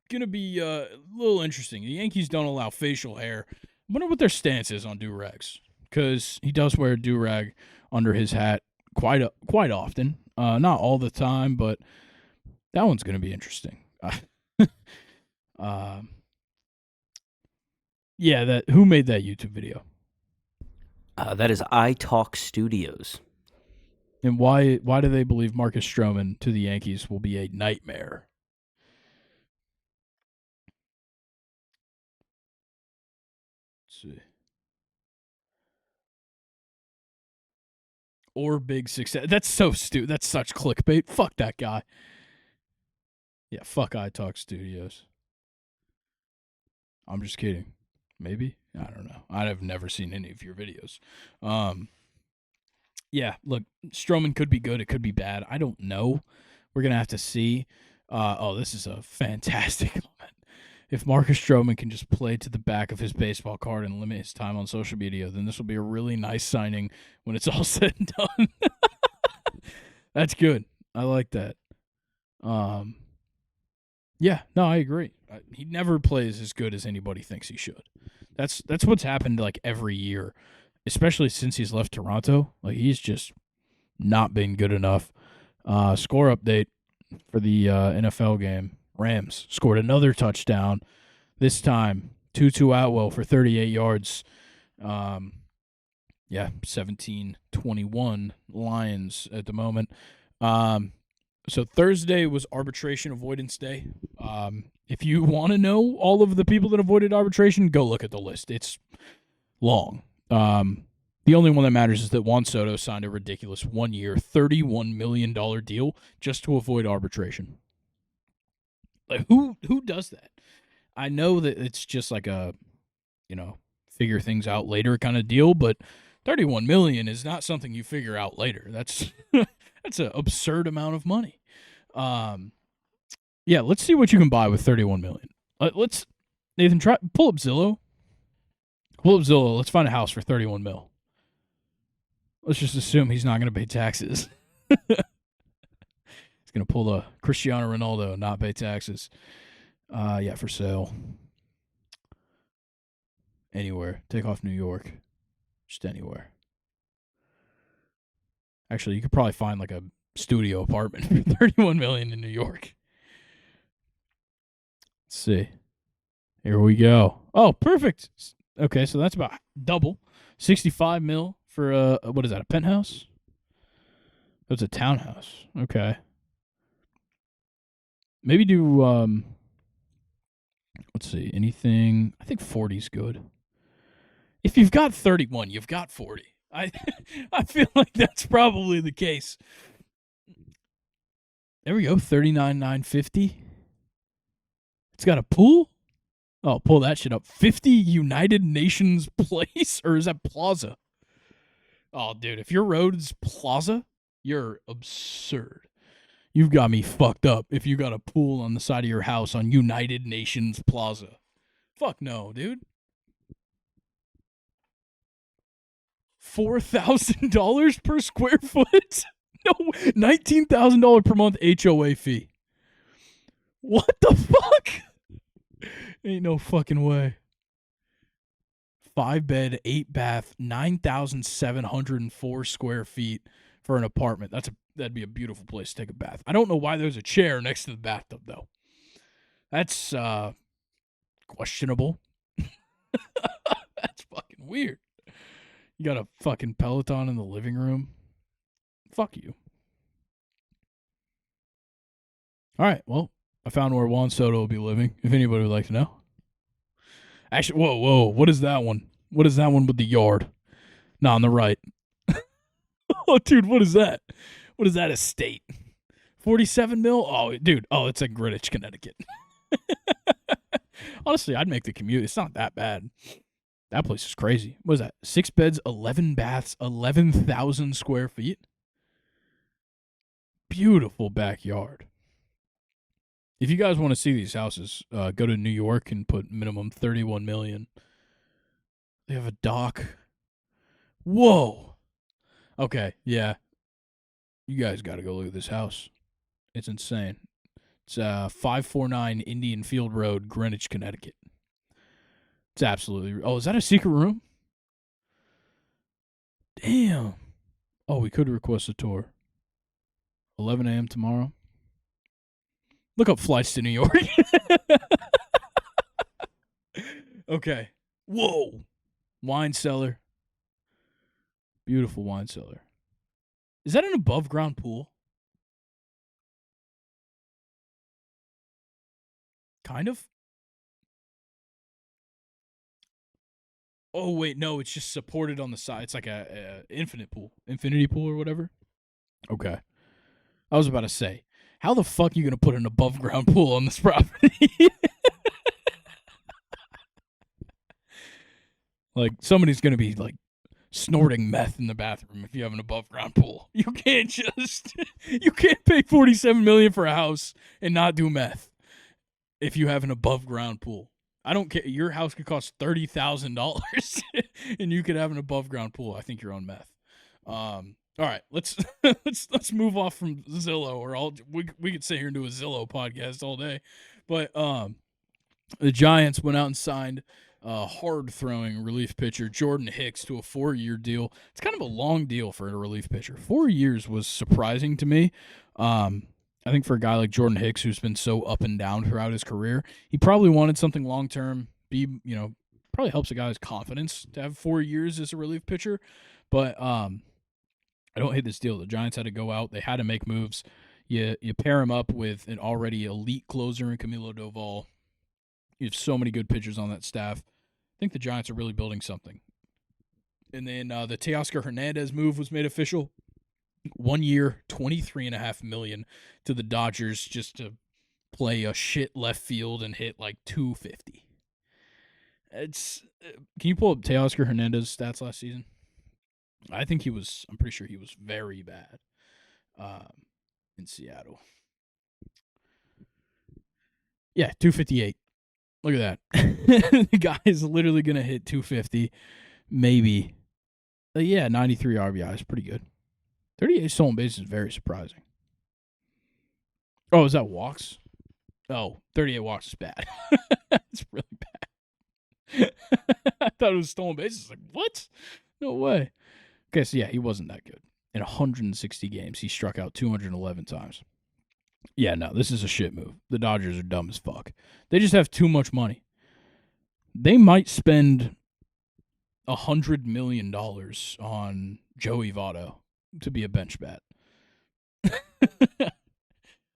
going to be a little interesting. The Yankees don't allow facial hair. I wonder what their stance is on do-rags, because he does wear a do-rag under his hat quite often. Not all the time, but that one's going to be interesting. Yeah, who made that YouTube video? That is iTalk Studios. And why do they believe Marcus Stroman to the Yankees will be a nightmare? Let's see. Or big success. That's so stupid. That's such clickbait. Fuck that guy. Yeah, fuck iTalk Studios. I'm just kidding. Maybe? I don't know. I've never seen any of your videos. Yeah, look, Stroman could be good. It could be bad. I don't know. We're going to have to see. This is a fantastic comment. If Marcus Stroman can just play to the back of his baseball card and limit his time on social media, then this will be a really nice signing when it's all said and done. That's good. I like that. Yeah, no, I agree. He never plays as good as anybody thinks he should. That's what's happened every year, especially since he's left Toronto. He's just not been good enough. Score update for the NFL game. Rams scored another touchdown. This time, Tutu Atwell for 38 yards. 17-21 Lions at the moment. So Thursday was arbitration avoidance day. If you want to know all of the people that avoided arbitration, go look at the list. It's long. The only one that matters is that Juan Soto signed a ridiculous 1-year, $31 million deal just to avoid arbitration. Who does that? I know that it's just a, figure things out later kind of deal, but $31 million is not something you figure out later. That's an absurd amount of money. Yeah, let's see what you can buy with $31 million. Nathan, pull up Zillow. Let's find a house for $31 million. Let's just assume he's not going to pay taxes. He's going to pull a Cristiano Ronaldo, not pay taxes. For sale. Anywhere. Take off New York. Just anywhere. Actually, you could probably find a studio apartment for $31 million in New York. Let's see. Here we go. Oh, perfect. Okay, so that's about double. $65 million for what is that? A penthouse? That's a townhouse. Okay. Maybe do let's see, anything. I think 40's good. If you've got 31, you've got 40. I feel like that's probably the case. There we go, $39,950. It's got a pool? Oh, pull that shit up. 50 United Nations Place? Or is that Plaza? Oh, dude, if your road is Plaza, you're absurd. You've got me fucked up if you got a pool on the side of your house on United Nations Plaza. Fuck no, dude. $4,000 per square foot? No, $19,000 per month HOA fee. What the fuck? Ain't no fucking way. 5-bed, 8-bath, 9,704 square feet for an apartment. That'd be a beautiful place to take a bath. I don't know why there's a chair next to the bathtub though. That's questionable. That's fucking weird. You got a fucking Peloton in the living room? Fuck you. All right, well, I found where Juan Soto will be living, if anybody would like to know. Actually, whoa, what is that one? What is that one with the yard? No, on the right. Oh, dude, what is that? What is that estate? 47 mil? Oh, dude, it's in Greenwich, Connecticut. Honestly, I'd make the commute. It's not that bad. That place is crazy. What is that? 6 beds, 11 baths, 11,000 square feet. Beautiful backyard. If you guys want to see these houses, go to New York and put minimum $31 million. They have a dock. Whoa. Okay, yeah. You guys got to go look at this house. It's insane. It's 549 Indian Field Road, Greenwich, Connecticut. It's absolutely... Oh, is that a secret room? Damn. Oh, we could request a tour. 11 a.m. tomorrow. Look up flights to New York. Okay. Whoa. Wine cellar. Beautiful wine cellar. Is that an above-ground pool? Kind of. Oh, wait, no, it's just supported on the side. It's like a infinity pool or whatever. Okay. I was about to say, how the fuck are you going to put an above-ground pool on this property? Like, somebody's going to be, like, snorting meth in the bathroom if you have an above-ground pool. You can't pay $47 million for a house and not do meth if you have an above-ground pool. I don't care. Your house could cost $30,000 and you could have an above-ground pool. I think you're on meth. All right, let's move off from Zillow, or we could sit here and do a Zillow podcast all day. But the Giants went out and signed hard-throwing relief pitcher Jordan Hicks to a 4-year deal. It's kind of a long deal for a relief pitcher. 4 years was surprising to me. I think for a guy like Jordan Hicks, who's been so up and down throughout his career, he probably wanted something long-term. Probably helps a guy's confidence to have 4 years as a relief pitcher. But I don't hate this deal. The Giants had to go out. They had to make moves. You pair him up with an already elite closer in Camilo Doval. You have so many good pitchers on that staff. I think the Giants are really building something. And then the Teoscar Hernandez move was made official. 1 year, $23.5 million to the Dodgers just to play a shit left field and hit like 250. Can you pull up Teoscar Hernandez's stats last season? I'm pretty sure he was very bad in Seattle. Yeah, 258. Look at that. The guy is literally going to hit 250, maybe. 93 RBI is pretty good. 38 stolen bases is very surprising. Oh, is that walks? Oh, 38 walks is bad. It's really bad. I thought it was stolen bases. Like, what? No way. Okay, so yeah, he wasn't that good. In 160 games, he struck out 211 times. Yeah, no, this is a shit move. The Dodgers are dumb as fuck. They just have too much money. They might spend $100 million on Joey Votto to be a bench bat.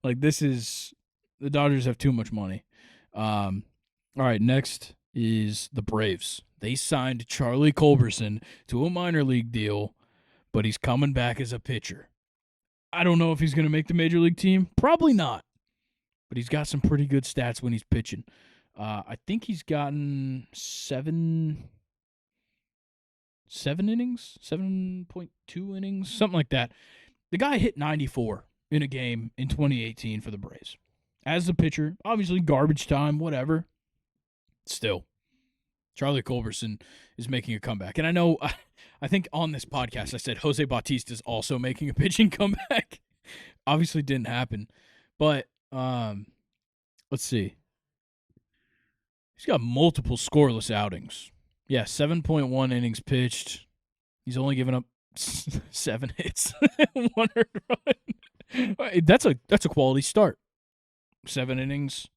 Like, the Dodgers have too much money. All right, next is the Braves. They signed Charlie Culberson to a minor league deal, but he's coming back as a pitcher. I don't know if he's going to make the major league team. Probably not. But he's got some pretty good stats when he's pitching. I think he's gotten 7 innings, 7.2 innings, something like that. The guy hit 94 in a game in 2018 for the Braves. As the pitcher, obviously garbage time, whatever. Still, Charlie Culberson is making a comeback. And I know, I think on this podcast I said Jose Bautista is also making a pitching comeback. Obviously didn't happen. But let's see. He's got multiple scoreless outings. Yeah, 7.1 innings pitched. He's only given up 7 hits, 1 earned run. That's a quality start. 7 innings,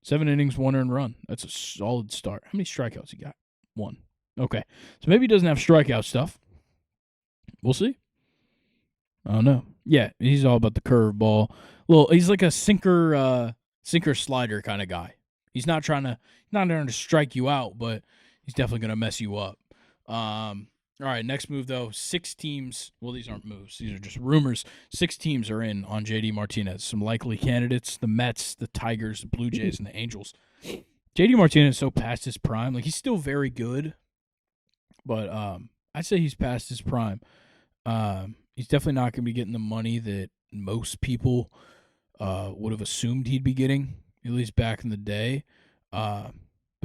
1 earned run. That's a solid start. How many strikeouts he got? 1. Okay, so maybe he doesn't have strikeout stuff. We'll see. I don't know. Yeah, he's all about the curveball. Well, he's like a sinker slider kind of guy. He's not trying to strike you out, but he's definitely going to mess you up. All right, next move, though. 6 teams. Well, these aren't moves. These are just rumors. 6 teams are in on J.D. Martinez. Some likely candidates, the Mets, the Tigers, the Blue Jays, and the Angels. J.D. Martinez is so past his prime. Like, he's still very good, but I'd say he's past his prime. He's definitely not going to be getting the money that most people would have assumed he'd be getting, at least back in the day. But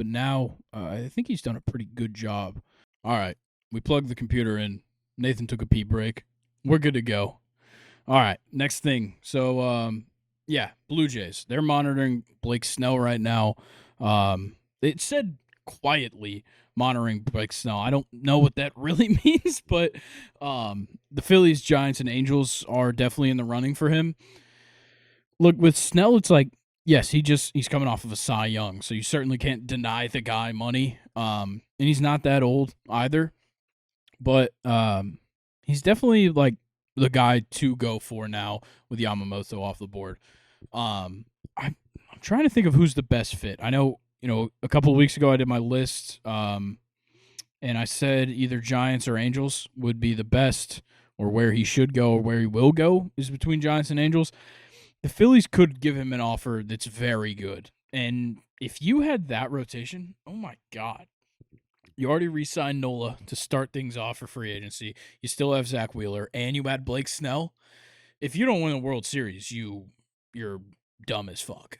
now I think he's done a pretty good job. All right, we plugged the computer in. Nathan took a pee break. We're good to go. All right, next thing. So, Blue Jays. They're monitoring Blake Snell right now. It said quietly monitoring Blake Snell. I don't know what that really means, but the Phillies, Giants, and Angels are definitely in the running for him. Look, with Snell, it's like, yes, he's coming off of a Cy Young, so you certainly can't deny the guy money. And he's not that old either, but he's definitely like the guy to go for now with Yamamoto off the board. I'm trying to think of who's the best fit. I know, a couple of weeks ago I did my list, and I said either Giants or Angels would be the best, or where he should go or where he will go is between Giants and Angels. The Phillies could give him an offer that's very good. And if you had that rotation, oh my God. You already re-signed Nola to start things off for free agency. You still have Zach Wheeler, and you add Blake Snell. If you don't win a World Series, you're dumb as fuck.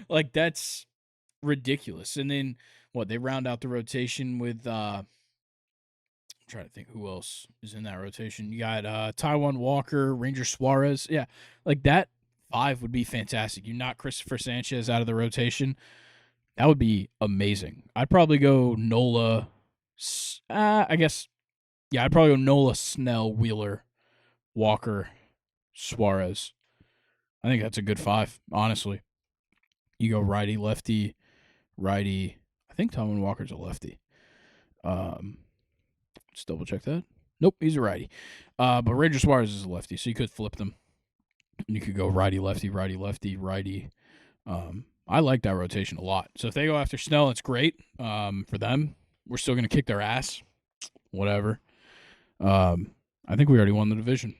Like, that's ridiculous. And then, they round out the rotation with I'm trying to think who else is in that rotation. You got Taijuan Walker, Ranger Suarez. Yeah, like that 5 would be fantastic. You knock Christopher Sanchez out of the rotation. That would be amazing. I'd probably go Nola. I'd probably go Nola, Snell, Wheeler, Walker, Suarez. I think that's a good 5, honestly. You go righty, lefty, righty. I think Taijuan Walker's a lefty. Let's double check that. Nope, he's a righty. But Ranger Suarez is a lefty, so you could flip them. And you could go righty, lefty, righty, lefty, righty. I like that rotation a lot. So if they go after Snell, it's great for them. We're still going to kick their ass. Whatever. I think we already won the division.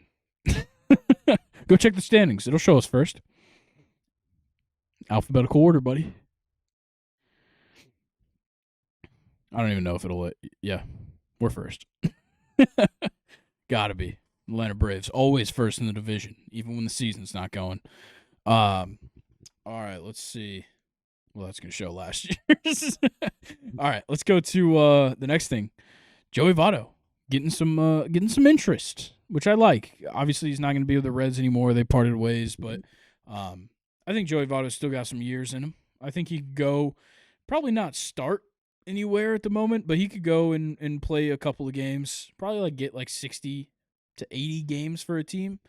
Go check the standings. It'll show us first. Alphabetical order, buddy. I don't even know if it'll... Yeah, we're first. Gotta be. Atlanta Braves, always first in the division, even when the season's not going. All right, let's see. Well, that's going to show last year's. All right, let's go to the next thing. Joey Votto getting some interest, which I like. Obviously, he's not going to be with the Reds anymore. They parted ways, but I think Joey Votto's still got some years in him. I think he could go, probably not start anywhere at the moment, but he could go and play a couple of games. Probably get 60 to 80 games for a team.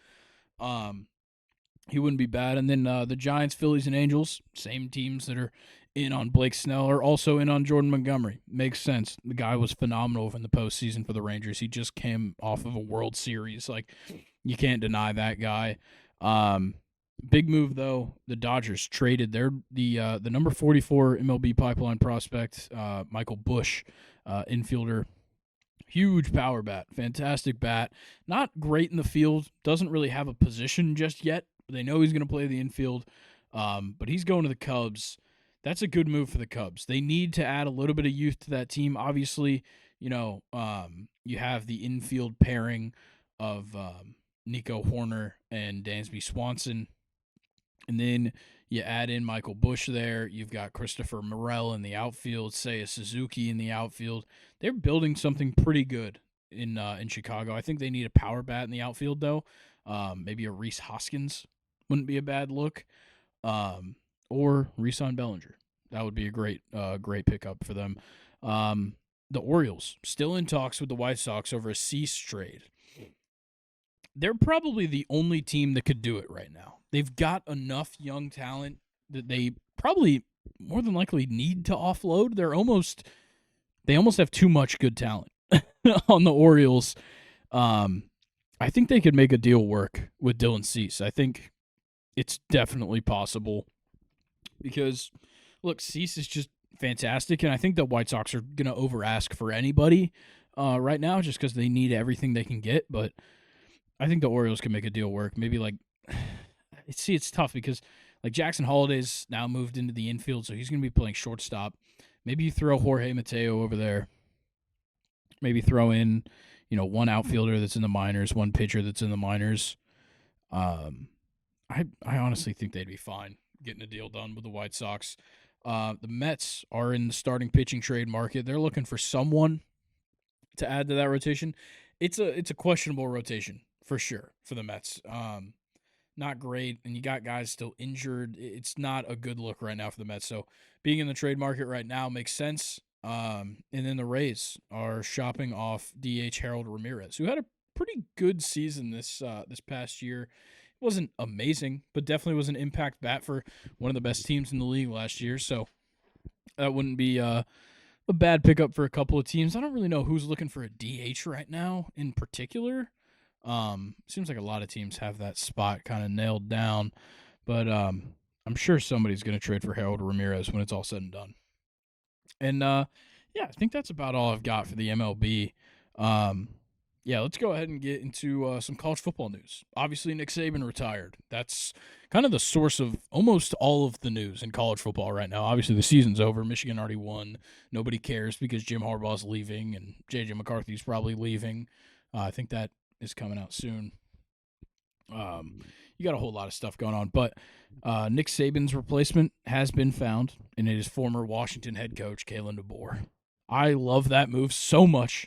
He wouldn't be bad. And then the Giants, Phillies, and Angels, same teams that are in on Blake Snell, are also in on Jordan Montgomery. Makes sense. The guy was phenomenal in the postseason for the Rangers. He just came off of a World Series. You can't deny that guy. Big move, though. The Dodgers traded the number 44 MLB pipeline prospect, Michael Busch, infielder. Huge power bat. Fantastic bat. Not great in the field. Doesn't really have a position just yet. They know he's going to play the infield, but he's going to the Cubs. That's a good move for the Cubs. They need to add a little bit of youth to that team. Obviously, you have the infield pairing of Nico Horner and Dansby Swanson. And then you add in Michael Bush there. You've got Christopher Morel in the outfield, Seiya Suzuki in the outfield. They're building something pretty good in Chicago. I think they need a power bat in the outfield, though. Maybe a Reese Hoskins wouldn't be a bad look. Or Reson Bellinger. That would be a great pickup for them. The Orioles, still in talks with the White Sox over a Cease trade. They're probably the only team that could do it right now. They've got enough young talent that they probably more than likely need to offload. They almost have too much good talent on the Orioles. I think they could make a deal work with Dylan Cease. I think it's definitely possible because, look, Cease is just fantastic, and I think the White Sox are going to over-ask for anybody right now just because they need everything they can get, but I think the Orioles can make a deal work. Maybe it's tough because Jackson Holliday's now moved into the infield, so he's going to be playing shortstop. Maybe you throw Jorge Mateo over there. Maybe throw in, one outfielder that's in the minors, one pitcher that's in the minors. I honestly think they'd be fine getting a deal done with the White Sox. The Mets are in the starting pitching trade market. They're looking for someone to add to that rotation. It's a questionable rotation for sure for the Mets. Not great, and you got guys still injured. It's not a good look right now for the Mets. So being in the trade market right now makes sense. And then the Rays are shopping off DH Harold Ramirez, who had a pretty good season this past year. It wasn't amazing, but definitely was an impact bat for one of the best teams in the league last year. So that wouldn't be a bad pickup for a couple of teams. I don't really know who's looking for a DH right now in particular. Seems like a lot of teams have that spot kind of nailed down, but I'm sure somebody's going to trade for Harold Ramirez when it's all said and done. And I think that's about all I've got for the MLB. Let's go ahead and get into some college football news. Obviously, Nick Saban retired. That's kind of the source of almost all of the news in college football right now. Obviously, the season's over. Michigan already won. Nobody cares because Jim Harbaugh's leaving and J.J. McCarthy's probably leaving. I think that is coming out soon. You got a whole lot of stuff going on, but Nick Saban's replacement has been found, and it is former Washington head coach Kalen DeBoer. I love that move so much.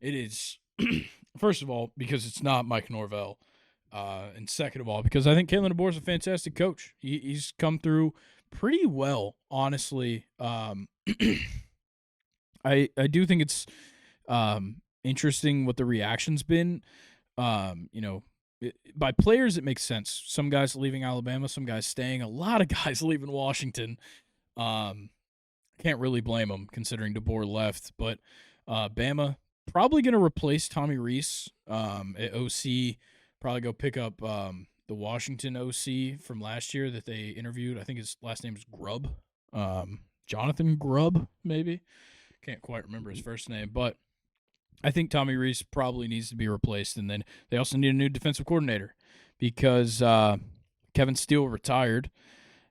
It is, first of all, because it's not Mike Norvell, and second of all, because I think Kalen DeBoer is a fantastic coach. He's come through pretty well, honestly. I do think it's interesting what the reaction's been. By players, it makes sense. Some guys leaving Alabama, some guys staying. A lot of guys leaving Washington. Can't really blame them considering DeBoer left. But Bama probably going to replace Tommy Rees at OC. Probably go pick up the Washington OC from last year that they interviewed. I think his last name is Grubb. Jonathan Grubb, maybe. Can't quite remember his first name, but I think Tommy Rees probably needs to be replaced. And then they also need a new defensive coordinator because Kevin Steele retired.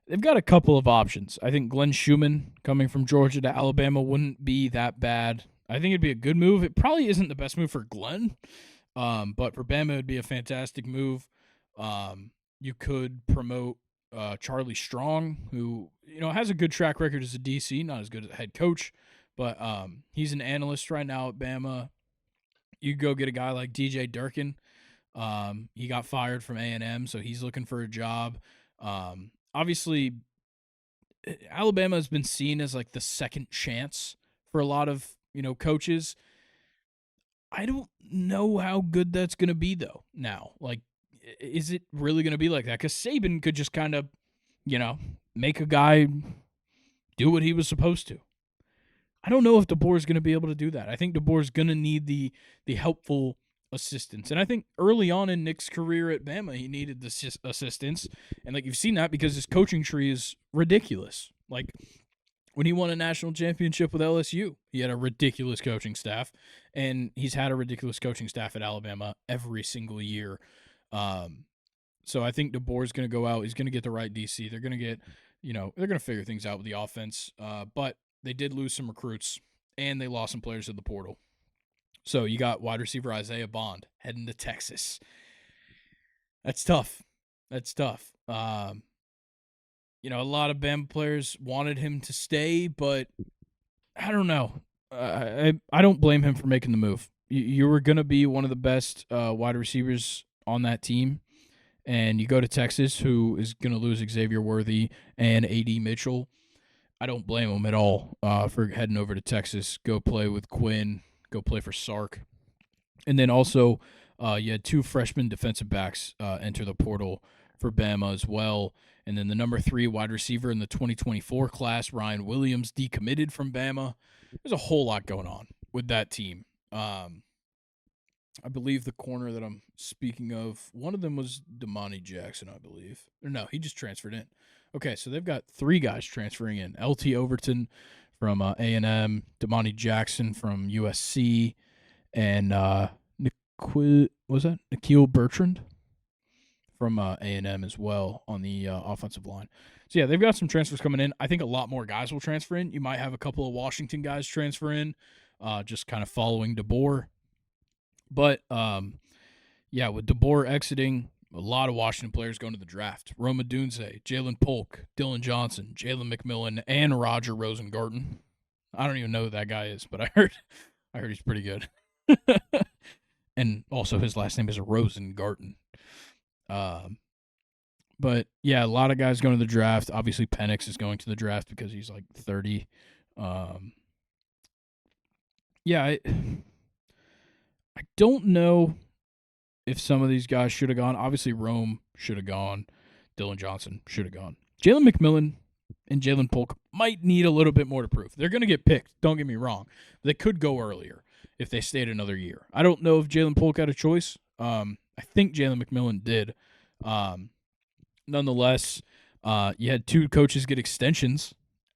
They've got a couple of options. I think Glenn Schumann coming from Georgia to Alabama wouldn't be that bad. I think it'd be a good move. It probably isn't the best move for Glenn, but for Bama, it would be a fantastic move. You could promote Charlie Strong, who has a good track record as a DC, not as good as a head coach, but he's an analyst right now at Bama. You go get a guy like DJ Durkin. He got fired from A&M, so he's looking for a job. Obviously, Alabama has been seen as like the second chance for a lot of coaches. I don't know how good that's going to be though. Now, is it really going to be like that? Because Saban could just kind of, make a guy do what he was supposed to. I don't know if DeBoer is going to be able to do that. I think DeBoer is going to need the helpful assistance. And I think early on in Nick's career at Bama, he needed the assistance. And you've seen that because his coaching tree is ridiculous. When he won a national championship with LSU, he had a ridiculous coaching staff. And he's had a ridiculous coaching staff at Alabama every single year. So I think DeBoer is going to go out. He's going to get the right DC. They're going to get, they're going to figure things out with the offense. But they did lose some recruits, and they lost some players to the portal. So you got wide receiver Isaiah Bond heading to Texas. That's tough. That's tough. A lot of Bama players wanted him to stay, but I don't know. I don't blame him for making the move. You were going to be one of the best wide receivers on that team, and you go to Texas, who is going to lose Xavier Worthy and A.D. Mitchell. I don't blame him at all for heading over to Texas, go play with Quinn, go play for Sark. And then also you had 2 freshman defensive backs enter the portal for Bama as well. And then the number 3 wide receiver in the 2024 class, Ryan Williams, decommitted from Bama. There's a whole lot going on with that team. I believe the corner that I'm speaking of, one of them was Damani Jackson, I believe. Or no, he just transferred in. Okay, so they've got 3 guys transferring in. LT Overton from A&M, Damani Jackson from USC, and Nikhil Bertrand from A&M as well on the offensive line. So, yeah, they've got some transfers coming in. I think a lot more guys will transfer in. You might have a couple of Washington guys transfer in, just kind of following DeBoer. But, with DeBoer exiting, a lot of Washington players going to the draft. Roma Dunze, Jalen Polk, Dylan Johnson, Jalen McMillan, and Roger Rosengarten. I don't even know who that guy is, but I heard he's pretty good. And also his last name is Rosengarten. But yeah, a lot of guys going to the draft. Obviously, Penix is going to the draft because he's like 30. I don't know if some of these guys should have gone. Obviously, Rome should have gone. Dylan Johnson should have gone. Jalen McMillan and Jalen Polk might need a little bit more to prove. They're going to get picked. Don't get me wrong. They could go earlier if they stayed another year. I don't know if Jalen Polk had a choice. I think Jalen McMillan did. Nonetheless, you had 2 coaches get extensions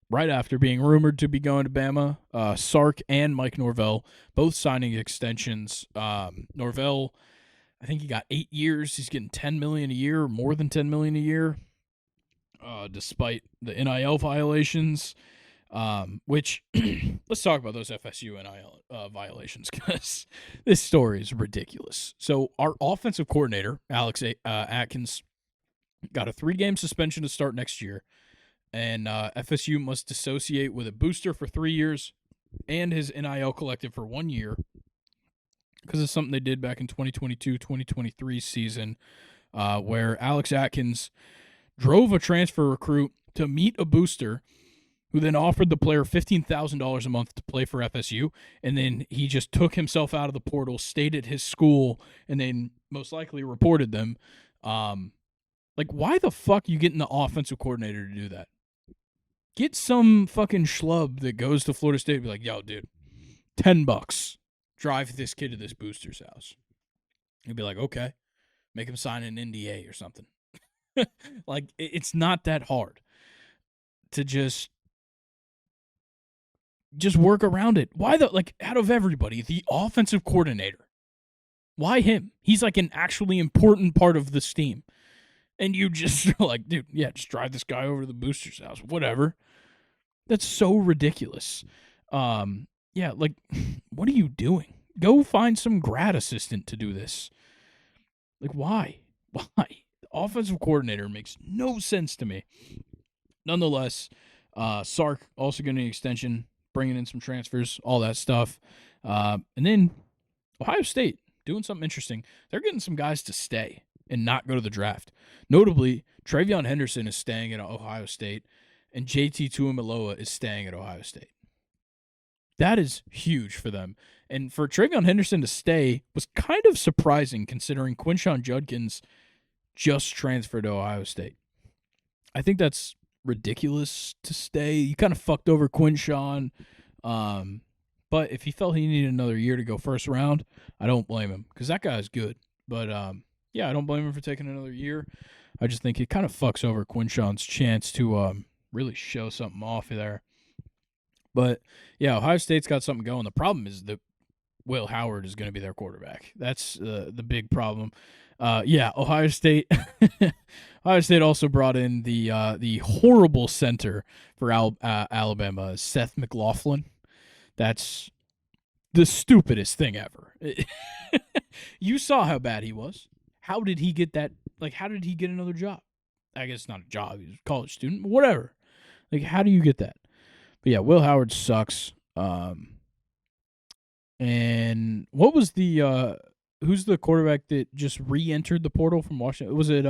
right after being rumored to be going to Bama. Sark and Mike Norvell both signing extensions. Norvell, I think he got 8 years. He's getting $10 million a year, or more than $10 million a year, despite the NIL violations. Which let's talk about those FSU NIL violations because this story is ridiculous. So our offensive coordinator, Alex Atkins, got a 3-game suspension to start next year, and FSU must dissociate with a booster for 3 years and his NIL collective for 1 year because it's something they did back in 2022-2023 season where Alex Atkins drove a transfer recruit to meet a booster who then offered the player $15,000 a month to play for FSU, and then he just took himself out of the portal, stayed at his school, and then most likely reported them. Why the fuck you getting the offensive coordinator to do that? Get some fucking schlub that goes to Florida State and be like, yo, dude, $10. Drive this kid to this booster's house. He'd be like, okay. Make him sign an NDA or something. It's not that hard to just work around it. Why out of everybody, the offensive coordinator, why him? He's like an actually important part of this team. And you just like, dude, yeah, just drive this guy over to the booster's house, whatever. That's so ridiculous. What are you doing? Go find some grad assistant to do this. Why? Why? The offensive coordinator makes no sense to me. Nonetheless, Sark also getting an extension, bringing in some transfers, all that stuff. And then Ohio State doing something interesting. They're getting some guys to stay and not go to the draft. Notably, Travion Henderson is staying at Ohio State, and JT Tuimoloau is staying at Ohio State. That is huge for them. And for Travion Henderson to stay was kind of surprising considering Quinshon Judkins just transferred to Ohio State. I think that's ridiculous to stay. You kind of fucked over Quinshon. But if he felt he needed another year to go first round, I don't blame him because that guy's good. But, I don't blame him for taking another year. I just think it kind of fucks over Quinshon's chance to really show something off there. But, yeah, Ohio State's got something going. The problem is that Will Howard is going to be their quarterback. That's the big problem. Ohio State Ohio State also brought in the horrible center for Alabama, Seth McLaughlin. That's the stupidest thing ever. You saw how bad he was. how did he get that? Like, how did he get another job? I guess it's not a job. He's a college student, but whatever. Like, how do you get that? But yeah, Will Howard sucks. And what was the who's the quarterback that just re-entered the portal from Washington? Was it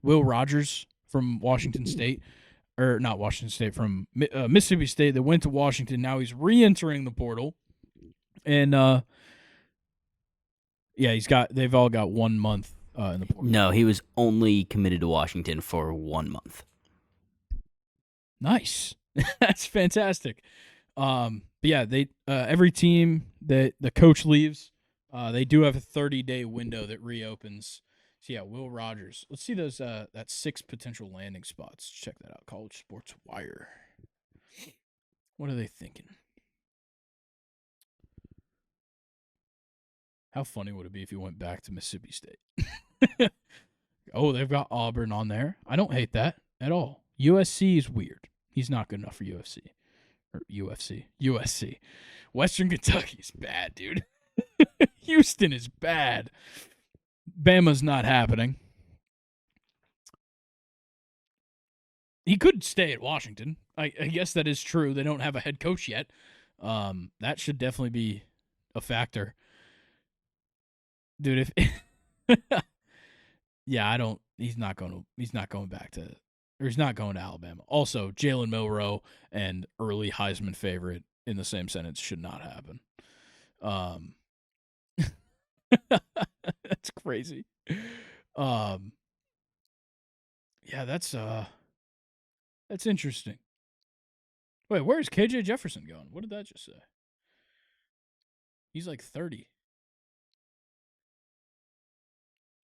Will Rogers from Washington State? Or not Washington State, from Mississippi State that went to Washington. Now he's re-entering the portal. And yeah, they've all got 1 month in the portal. No, he was only committed to Washington for 1 month. Nice. That's fantastic. But yeah, they every team that the coach leaves, they do have a 30-day window that reopens. So yeah, Will Rogers. Let's see those that 6 potential landing spots. Check that out. College Sports Wire. What are they thinking? How funny would it be if he went back to Mississippi State? Oh, they've got Auburn on there. I don't hate that at all. USC is weird. He's not good enough for UFC. Or UFC. USC. Western Kentucky is bad, dude. Houston is bad. Bama's not happening. He could stay at Washington. I guess that is true. They don't have a head coach yet. That should definitely be a factor. Dude, if yeah, I don't. He's not going back to, or he's not going to Alabama. Also, Jalen Milroe and early Heisman favorite in the same sentence should not happen. That's crazy. Yeah, that's interesting. Wait, where's KJ Jefferson going? What did that just say? He's like 30.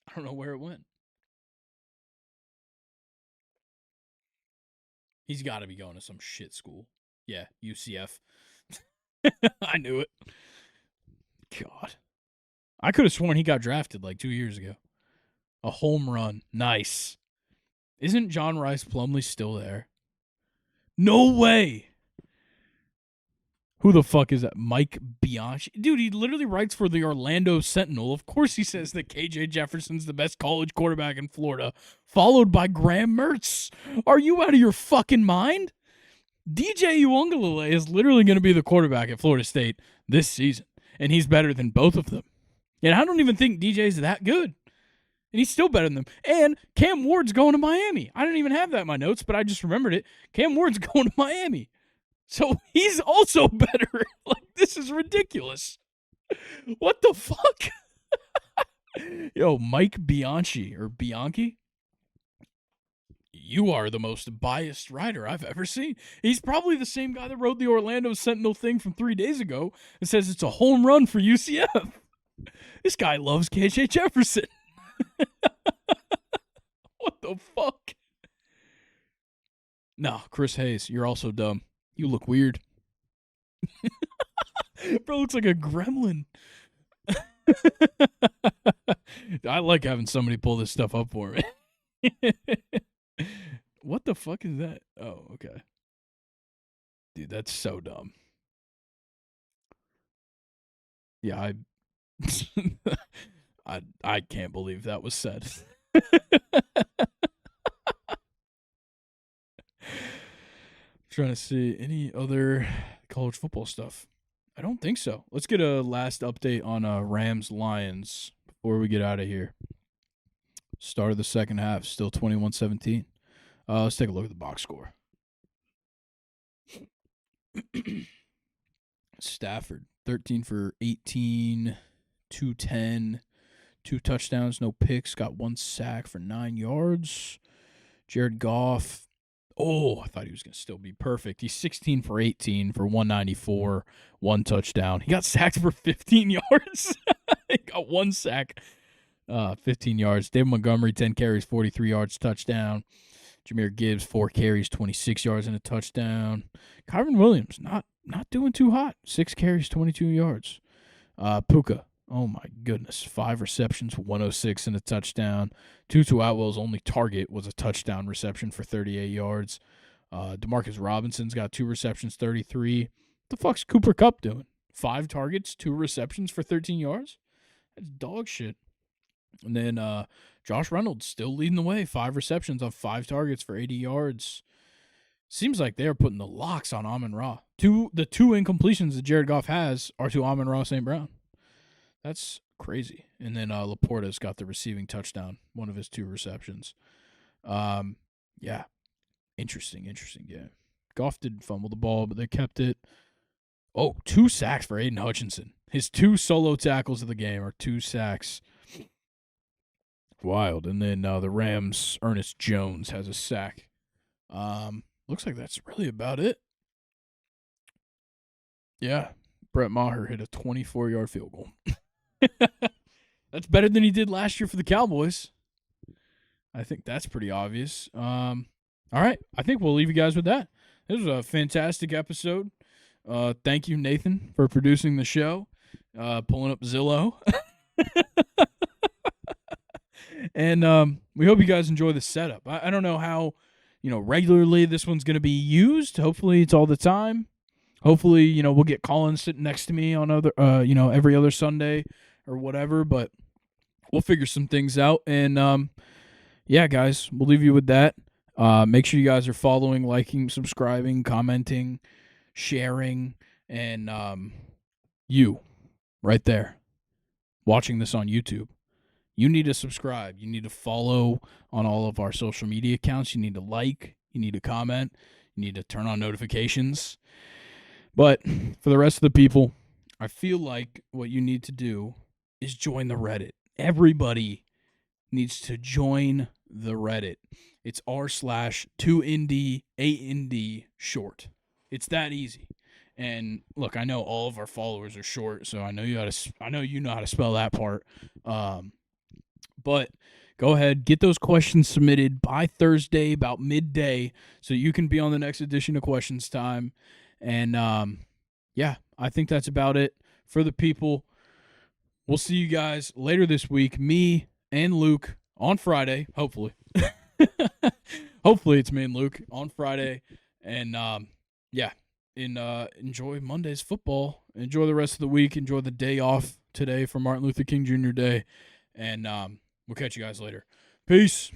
I don't know where it went. He's got to be going to some shit school. Yeah, UCF. I knew it. God. I could have sworn he got drafted like 2 years ago. A home run. Nice. Isn't John Rice Plumlee still there? No way. Who the fuck is that? Mike Bianchi? Dude, he literally writes for the Orlando Sentinel. Of course he says that KJ Jefferson's the best college quarterback in Florida, followed by Graham Mertz. Are you out of your fucking mind? DJ Uiagalelei is literally going to be the quarterback at Florida State this season, and he's better than both of them. And I don't even think DJ's that good. And he's still better than them. And Cam Ward's going to Miami. I didn't even have that in my notes, but I just remembered it. Cam Ward's going to Miami. So he's also better. Like, this is ridiculous. What the fuck? Yo, Mike Bianchi, or Bianchi, you are the most biased writer I've ever seen. He's probably the same guy that wrote the Orlando Sentinel thing from 3 days ago and says it's a home run for UCF. This guy loves KJ Jefferson. What the fuck? No, Chris Hayes, you're also dumb. You look weird. Bro looks like a gremlin. I like having somebody pull this stuff up for me. What the fuck is that? Oh, okay. Dude, that's so dumb. Yeah, I can't believe that was said. Trying to see any other college football stuff. I don't think so. Let's get a last update on Rams Lions before we get out of here. Start of the second half, still 21-17. Let's take a look at the box score. Stafford, 13 for 18, 210, 2 touchdowns, no picks, got 1 sack for 9 yards. Jared Goff, I thought he was going to still be perfect. He's 16 for 18 for 194, 1 touchdown. He got sacked for 15 yards. He got 1 sack, 15 yards. David Montgomery, 10 carries, 43 yards, touchdown. Jahmyr Gibbs, 4 carries, 26 yards, and a touchdown. Kyron Williams, not doing too hot. 6 carries, 22 yards. Puka, oh my goodness, 5 receptions, 106 and a touchdown. Tutu Atwell's only target was a touchdown reception for 38 yards. Demarcus Robinson's got 2 receptions, 33. What the fuck's Cooper Kupp doing? 5 targets, 2 receptions for 13 yards? That's dog shit. And then Josh Reynolds still leading the way, 5 receptions on 5 targets for 80 yards. Seems like they're putting the locks on Amon-Ra. The two incompletions that Jared Goff has are to Amon-Ra St. Brown. That's crazy. And then Laporta's got the receiving touchdown, one of his 2 receptions. Yeah, interesting game. Goff didn't fumble the ball, but they kept it. 2 sacks for Aiden Hutchinson. His 2 solo tackles of the game are 2 sacks. Wild. And then the Rams' Ernest Jones has a sack. Looks like that's really about it. Yeah, Brett Maher hit a 24-yard field goal. That's better than he did last year for the Cowboys. I think that's pretty obvious. All right, I think we'll leave you guys with that. This was a fantastic episode. Thank you, Nathan, for producing the show, pulling up Zillow. And we hope you guys enjoy the setup. I don't know how, regularly this one's going to be used. Hopefully it's all the time. Hopefully, we'll get Colin sitting next to me on every other Sunday or whatever, but we'll figure some things out. And, yeah, guys, we'll leave you with that. Make sure you guys are following, liking, subscribing, commenting, sharing, and you right there watching this on YouTube. You need to subscribe. You need to follow on all of our social media accounts. You need to like. You need to comment. You need to turn on notifications. But for the rest of the people, I feel like what you need to do is join the Reddit. Everybody needs to join the Reddit. It's r/2nd 8nd short. It's that easy. And look, I know all of our followers are short, so I know you know how to spell that part. But go ahead, get those questions submitted by Thursday about midday so you can be on the next edition of Questions Time. And, yeah, I think that's about it for the people. We'll see you guys later this week, me and Luke, on Friday, hopefully. Hopefully it's me and Luke on Friday. And, yeah, enjoy Monday's football. Enjoy the rest of the week. Enjoy the day off today for Martin Luther King Jr. Day. And we'll catch you guys later. Peace.